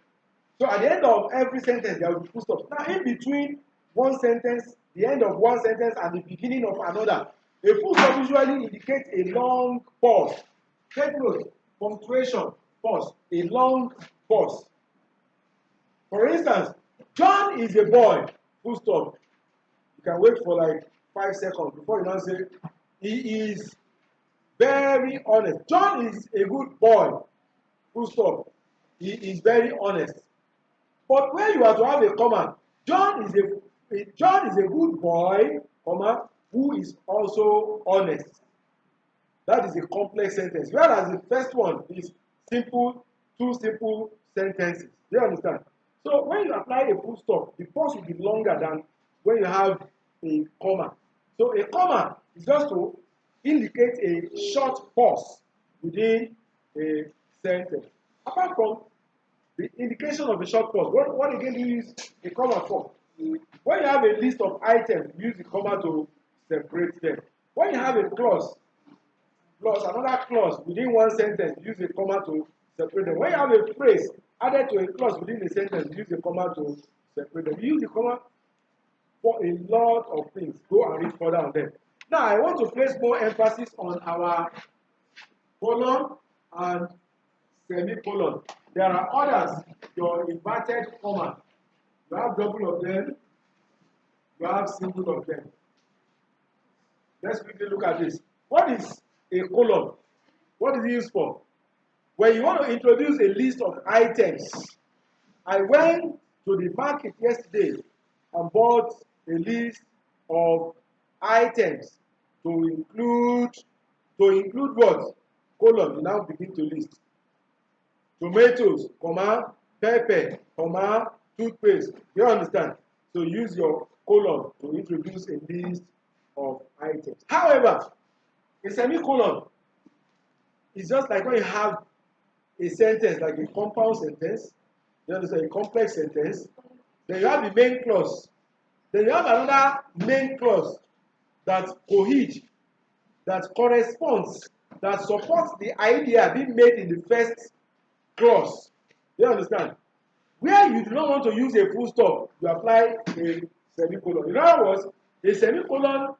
So at the end of every sentence, there will be full stop. Now, in between one sentence, the end of one sentence, and the beginning of another, a full stop usually indicates a long pause. Take note, punctuation, pause, a long pause. For instance, John is a boy, full stop. You can wait for like 5 seconds before you now say, he is very honest. John is a good boy, full stop. He is very honest. But when you are to have a comma, John is a good boy, comma, who is also honest. That is a complex sentence. Whereas the first one is simple, two simple sentences. Do you understand? So when you apply a full stop, the pause will be longer than when you have a comma. So a comma is just to indicate a short pause within a sentence. Apart from the indication of a short pause, what again do you use a comma for? When you have a list of items, you use the comma to separate them. When you have a clause, plus another clause within one sentence, use a comma to separate them. When you have a phrase added to a clause within a sentence, use a comma to separate them. You use the comma for a lot of things. Go and read further on them. Now, I want to place more emphasis on our colon and semicolon. There are others, your inverted comma. You have double of them, you have single of them. Let's quickly look at this. What is a colon? What is it used for? When you want to introduce a list of items, I went to the market yesterday and bought a list of items to include what? Colon. You now begin to list. Tomatoes, comma, pepper, comma, toothpaste. Do you understand? So use your colon to introduce a list of items. However, a semicolon is just like when you have a sentence, like a compound sentence, you understand, a complex sentence, then you have the main clause. Then you have another main clause that cohedes, that corresponds, that supports the idea being made in the first clause. Do you understand? Where you do not want to use a full stop, you apply a semicolon. In other words, a semicolon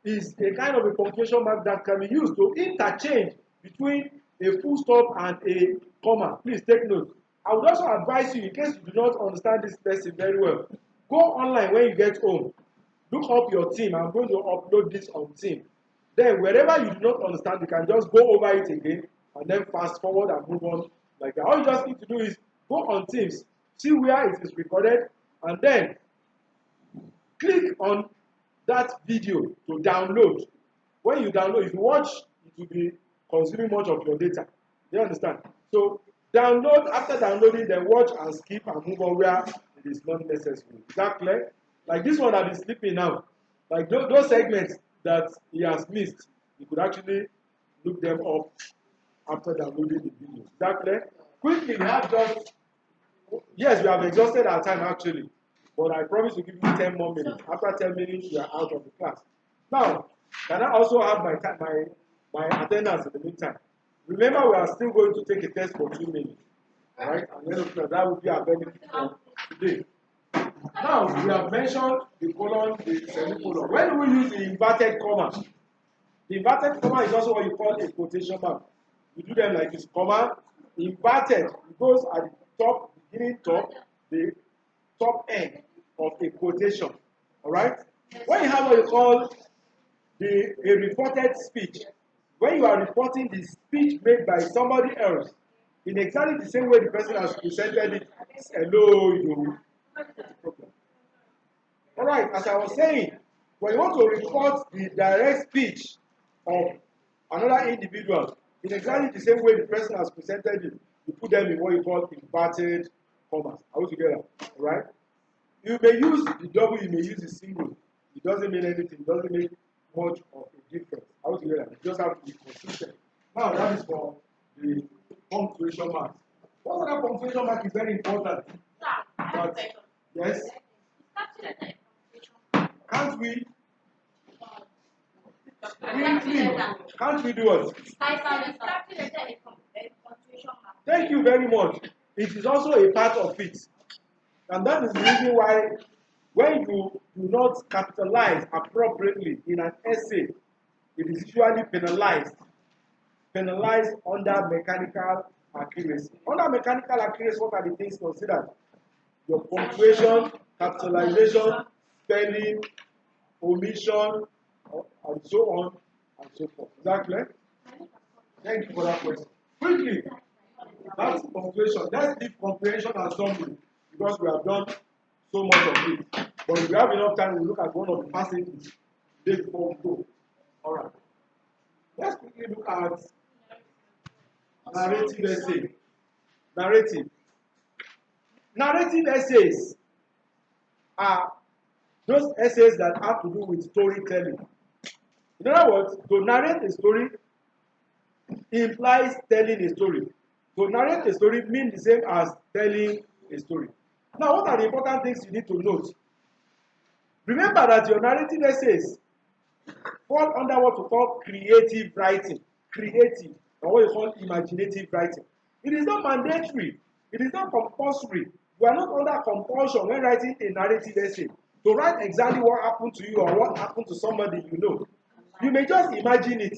is a kind of a punctuation mark that can be used to interchange between a full stop and a comma. Please take note. I would also advise you, in case you do not understand this lesson very well, go online when you get home. Look up your team. I'm going to upload this on team. Then wherever you do not understand, you can just go over it again and then fast forward and move on like that. All you just need to do is go on Teams, see where it is recorded, and then click on that video to download. When you download, if you watch, it will be consuming much of your data. Do you understand? So download, after downloading, then watch and skip and move on where it is not necessary. Is that clear? Like this one that is sleeping now, like those segments that he has missed, you could actually look them up after downloading the video. Is that clear? Quickly, we have just, yes, we have exhausted our time actually, but I promise to give you 10 more minutes. After 10 minutes, you are out of the class. Now, can I also have my attendance in the meantime? Remember, we are still going to take a test for 2 minutes. All right? And then that will be our benefit for today. Now, we have mentioned the colon, the semicolon. When do we use the inverted comma? The inverted comma is also what you call a quotation mark. You do them like this, comma, inverted. It goes at the top, beginning top, the top end of a quotation. All right? When you have what you call a reported speech, when you are reporting the speech made by somebody else, in exactly the same way the person has presented it, hello, you. All right, as I was saying, when you want to report the direct speech of another individual, in exactly the same way the person has presented it, you put them in what you call inverted commas. Are we together? All right? You may use the double, you may use the single. It doesn't mean anything, it doesn't make much of a difference. Are we together? You just have to be consistent. Now, that is for the punctuation mark. What other punctuation mark is very important? But, yes? Can't we? Can't we do what? Thank you very much. It is also a part of it. And that is the reason why when you do not capitalize appropriately in an essay, it is usually penalized. Penalized under mechanical accuracy. Under mechanical accuracy, what are the things considered? Your punctuation, capitalization, spelling, omission, and so on and so forth. Is that clear? Thank you for that question. Quickly, That's punctuation. Let's leave comprehension and summary because we have done so much of it. But if we have enough time, we'll look at one of the passages before we go. All right. Let's quickly look at narrative essay. Narrative. Narrative essays are those essays that have to do with storytelling. In other words, to narrate a story implies telling a story. To narrate a story means the same as telling a story. Now, what are the important things you need to note? Remember that your narrative essays fall under what we call creative writing. Creative, or what you call imaginative writing. It is not mandatory. It is not compulsory. You are not under compulsion when writing a narrative essay to write exactly what happened to you or what happened to somebody you know. You may just imagine it.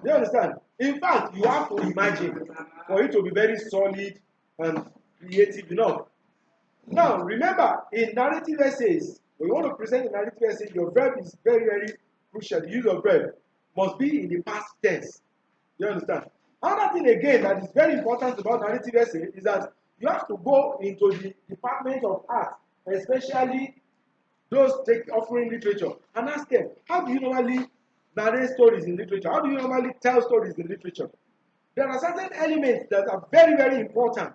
Do you understand? In fact, you have to imagine for it to be very solid and creative enough. Now, remember, in narrative essays, when you want to present a narrative essay, your verb is very, very crucial. The use of verb must be in the past tense. Do you understand? Another thing again that is very important about narrative essay is that you have to go into the department of art, especially those offering literature, and ask them, how do you normally narrate stories in literature? How do you normally tell stories in literature? There are certain elements that are very, very important.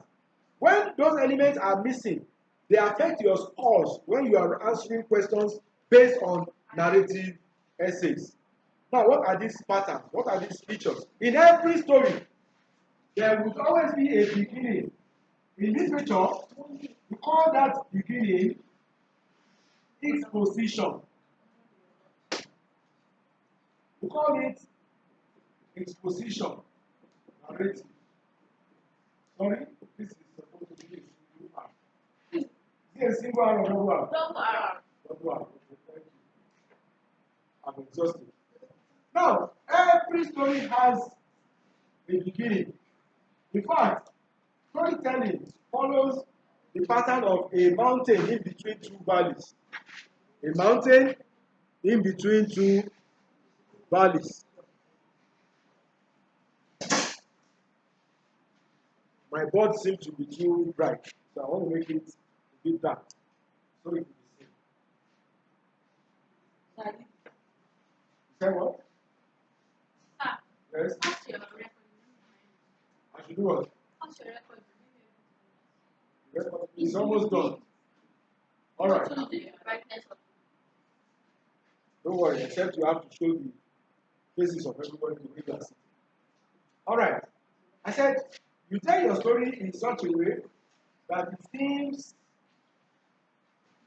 When those elements are missing, they affect your scores when you are answering questions based on narrative essays. Now, what are these patterns? What are these features? In every story, there will always be a beginning. In literature, we call that beginning exposition. We call it exposition. Narrative. Sorry, this is supposed to be a single R. Is it a single R or double R? Double R. Double R. Okay, thank you. I'm exhausted. Now, every story has a beginning. In fact, storytelling follows the pattern of a mountain in between two valleys. A mountain in between two valleys. My board seems to be too bright, so I want to make it a bit dark so it can be seen. You said what? Yes? Pass your record. I should do what? Pass your record. It's almost done. All right. Don't worry, except you have to show the faces of everybody to read that. All right. I said, you tell your story in such a way that it seems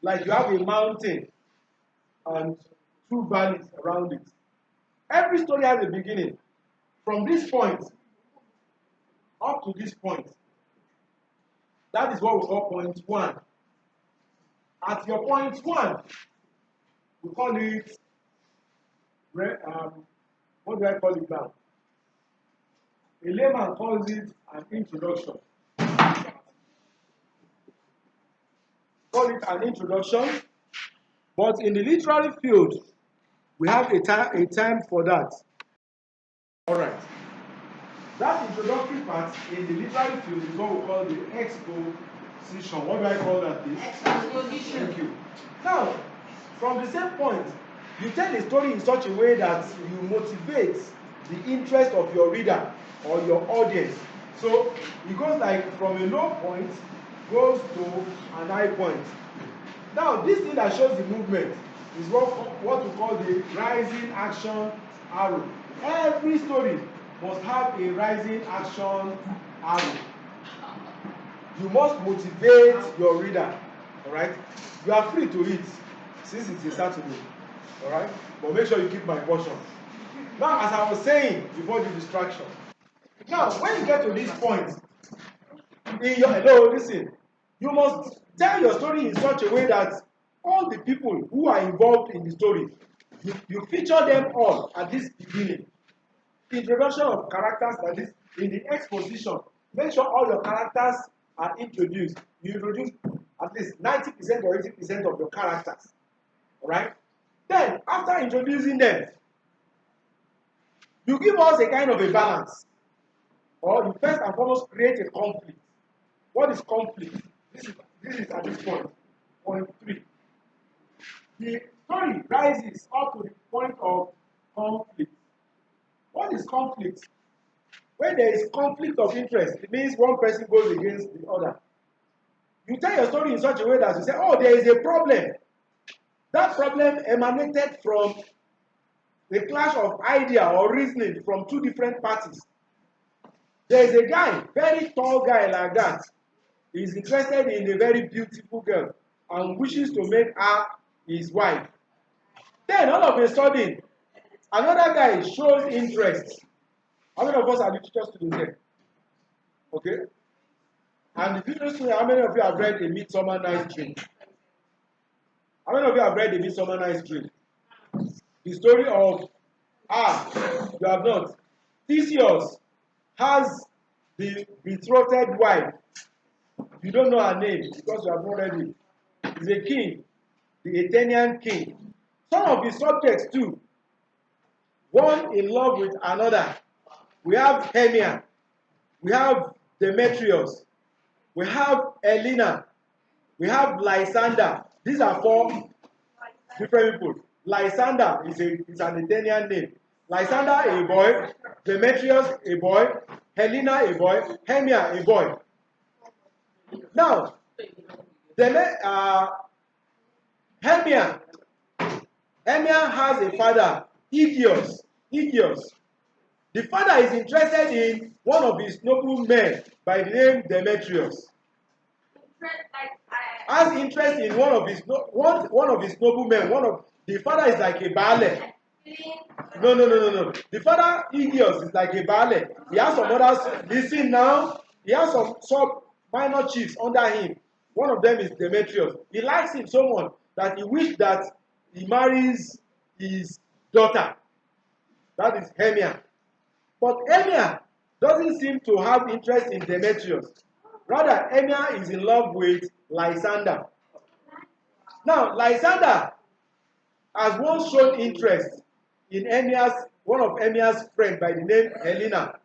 like you have a mountain and two valleys around it. Every story has a beginning. From this point up to this point. That is what we call point one. At your point one, we call it, what do I call it now? A layman calls it an introduction. Call it an introduction, but in the literary field, we have a time for that. All right. That introductory part in the literary field is what we call the exposition. What do I call that? Exposition. Thank you. Now, from the same point, you tell a story in such a way that you motivate the interest of your reader or your audience. So it goes like from a low point goes to an high point. Now, this thing that shows the movement is what we call the rising action arrow. Every story must have a rising action arrow. You must motivate your reader. Alright? You are free to eat since it's a Saturday. Alright? But make sure you keep my portion. Now, as I was saying before the distraction. Now, when you get to this point, listen, you must tell your story in such a way that all the people who are involved in the story, you feature them all at this beginning. Introduction of characters, that is, in the exposition, make sure all your characters are introduced. You introduce at least 90% or 80% of your characters. Alright? Then, after introducing them, you give us a kind of a balance. or you first and foremost create a conflict. What is conflict? This is at this point. Point 3. The story rises up to the point of conflict. What is conflict? When there is conflict of interest, it means one person goes against the other. You tell your story in such a way that you say, oh, there is a problem. That problem emanated from the clash of idea or reasoning from two different parties. There is a guy, very tall guy like that. He is interested in a very beautiful girl and wishes to make her his wife. Then all of a sudden, another guy shows interest. How many of us are literature students here? Okay? And the literature students, how many of you have read A Midsummer Night's Dream? How many of you have read A Midsummer Night's Dream? The story of, you have not. Theseus has the betrothed wife. You don't know her name because you have not read it. He's a king, the Athenian king. Some of his subjects too, one in love with another. We have Hermia, we have Demetrius, we have Helena, we have Lysander. These are 4 different people. Lysander is an Athenian name. Lysander a boy, Demetrius a boy, Helena a boy, Hermia a boy. Now, Hermia has a father, Aegeus. The father is interested in one of his noble men by the name Demetrius. Has interest in one of his noble men. The father is like a baale. No. The father Aegeus is like a baale. He has some others. Listen now. He has some minor chiefs under him. One of them is Demetrius. He likes him so much that he wishes that he marries his daughter. That is Hermia. But Hermia doesn't seem to have interest in Demetrius. Rather, Hermia is in love with Lysander. Now, Lysander has once shown interest in one of Hermia's friends by the name Helena.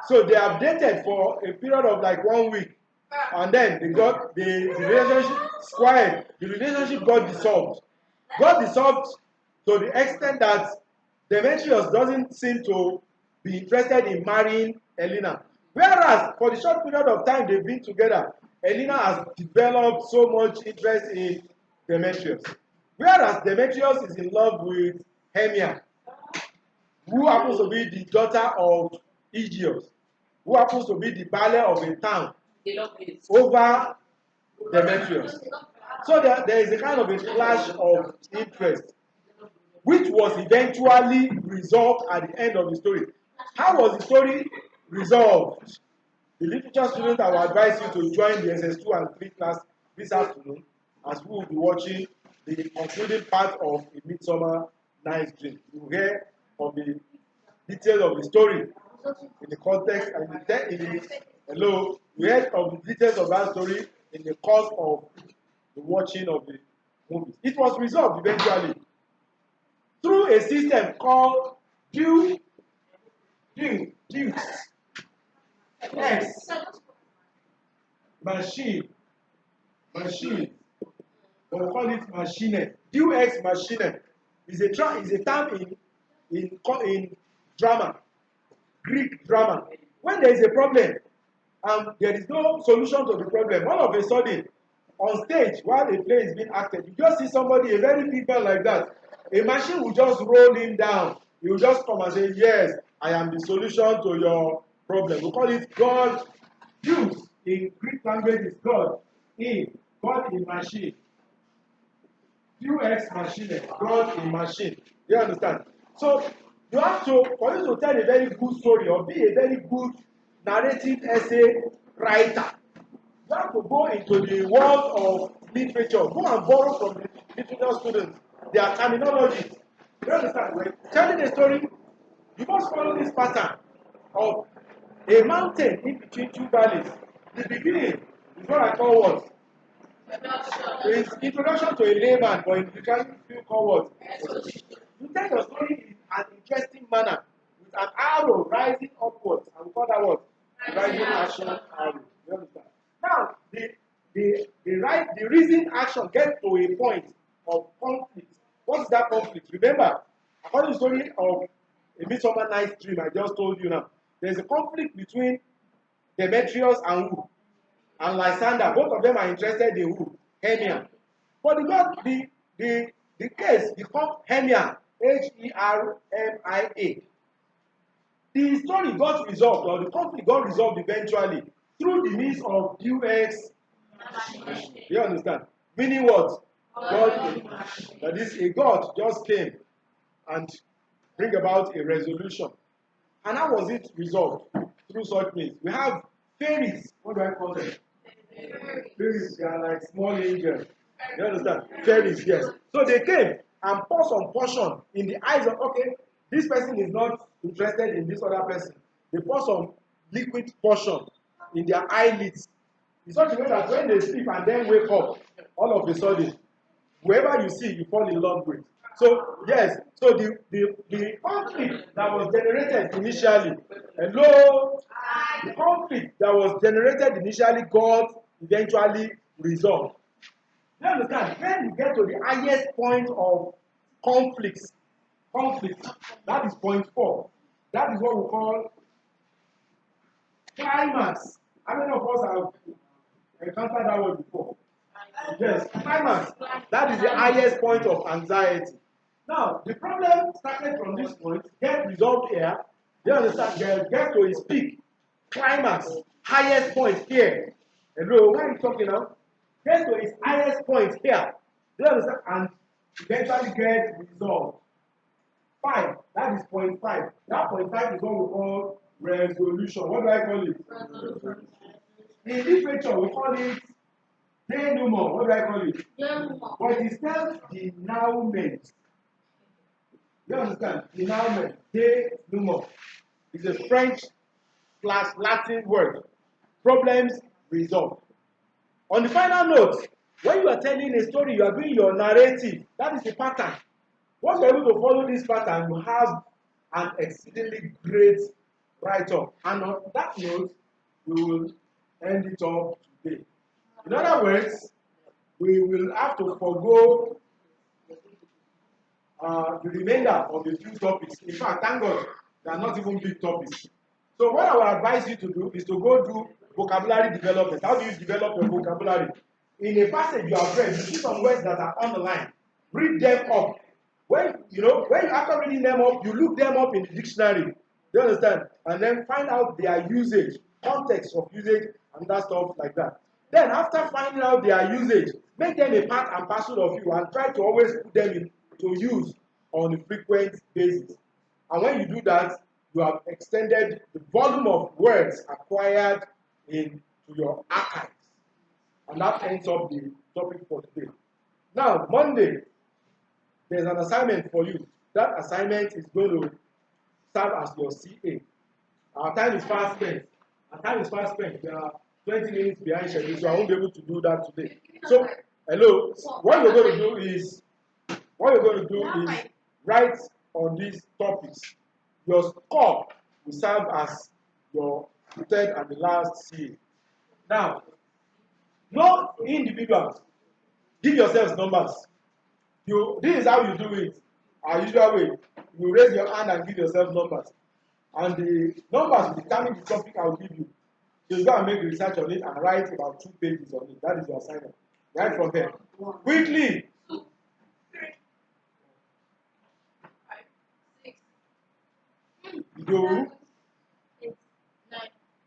So they have dated for a period of like 1 week. And then they got the relationship squared. The relationship got dissolved. To the extent that Demetrius doesn't seem to be interested in marrying Helena. Whereas for the short period of time they've been together, Helena has developed so much interest in Demetrius. Whereas Demetrius is in love with Hermia, who happens to be the daughter of Aegeus, who happens to be the baale of a town over Demetrius. So there is a kind of a clash of interest, which was eventually resolved at the end of the story. How was the story resolved? The literature students, I will advise you to join the SS2 and 3 class this afternoon, as we will be watching the concluding part of A Midsummer Night's Dream. You will hear of the details of the story in the context and we heard of the details of that story in the course of the watching of the movie. It was resolved eventually through a system called Due X machine. We'll call it machine. Due X machine is a term in drama, Greek drama. When there is a problem and there is no solution to the problem, all of a sudden, on stage, while a play is being acted, you just see somebody, a very big man like that, a machine will just roll him down. He will just come and say, yes, I am the solution to your problem. We call it God. Use in Greek language is God in machine. X machine, God in machine. You understand? So you have to, for you to tell a very good story or be a very good narrative essay writer, you have to go into the world of literature. Go and borrow from the literature students their terminologies. You understand? When telling a story, you must follow this pattern of a mountain in between two valleys. The beginning is what I call what? It's introduction to a layman, but in literature you call what? You tell your story in an interesting manner, with an arrow rising upwards, and we call that what? rising action arrow. You understand? Now, the reason action gets to a point of conflict. What is that conflict? Remember, according to the story of a Midsummer Night's Dream, I just told you now, there's a conflict between Demetrius and who? And Lysander. Both of them are interested in who? Hermia. But the case becomes Hermia, Hermia. The story got resolved, or the conflict got resolved eventually through the means of UX. You understand? Meaning what? God, that is, a God just came and bring about a resolution. And how was it resolved? Through such means. We have fairies. What do I call them? Fairies, they are like small angels. You understand? Fairies, yes. So they came and poured some portion in the eyes of, okay, this person is not interested in this other person. They pour some liquid portion in their eyelids. In such a way that when they sleep and then wake up, all of a sudden, whoever you see, you fall in love with. So, yes, so the conflict that was generated initially, hello, the conflict that was generated initially got eventually resolved. You understand? When you get to the highest point of conflict, that is point 4. That is what we call climax. How many of us have encountered that word before? Yes, climax. That is the highest point of anxiety. Now, the problem started from this point, get resolved here. You understand? Get to its peak, climax, highest point here. Hello, why are you talking now? Get to its highest point here. You understand? And eventually get resolved. 5, that is point 5. That point 5 is what we call resolution. What do I call it? Resolution. In literature, we call it denouement. What do I call it? Denouement. But it is spelled denouement. You understand? Denouement. Denouement. It's a French/Latin word. Problems resolved. On the final note, when you are telling a story, you are doing your narrative. That is the pattern. Once you are able to follow this pattern, you have an exceedingly great write-up. And on that note, we will end it up today. In other words, we will have to forego the remainder of the few topics. In fact, thank God, they are not even big topics. So what I will advise you to do is to go do vocabulary development. How do you develop your vocabulary? In a passage you have read, you see some words that are on the line. Read them up. When after reading them up, you look them up in the dictionary. You understand? And then find out their usage, context of usage, and that stuff like that. Then after finding out their usage, make them a part and parcel of you and try to always put them into use on a frequent basis. And when you do that, you have extended the volume of words acquired into your archives. And that ends up the topic for today. Now, Monday, there's an assignment for you. That assignment is going to serve as your CA. Our time is fast spent. We are 20 minutes behind schedule, so I won't be able to do that today. So, hello. What you're going to do is write on these topics. Your score will serve as your third and the last CA. Now, no individuals. Give yourselves numbers. This is how you do it. Our usual way. You raise your hand and give yourself numbers. And the numbers will determine the topic I will give you. So you go and make research on it and write about 2 pages on it. That is your assignment. Right from here. Quickly. 2, 3, 5, 6, You. 7, 8, 9,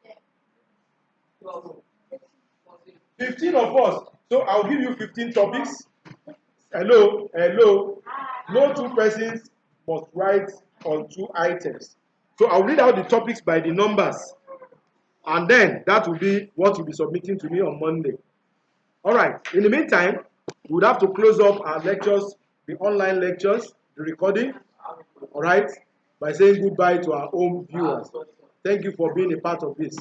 10, 12. 15 of us. So I'll give you 15 topics. Hello. No 2 persons must write on 2 items. So I'll read out the topics by the numbers. And then that will be what you'll be submitting to me on Monday. All right. In the meantime, we would have to close up our lectures, the online lectures, the recording. All right. By saying goodbye to our home viewers. Thank you for being a part of this.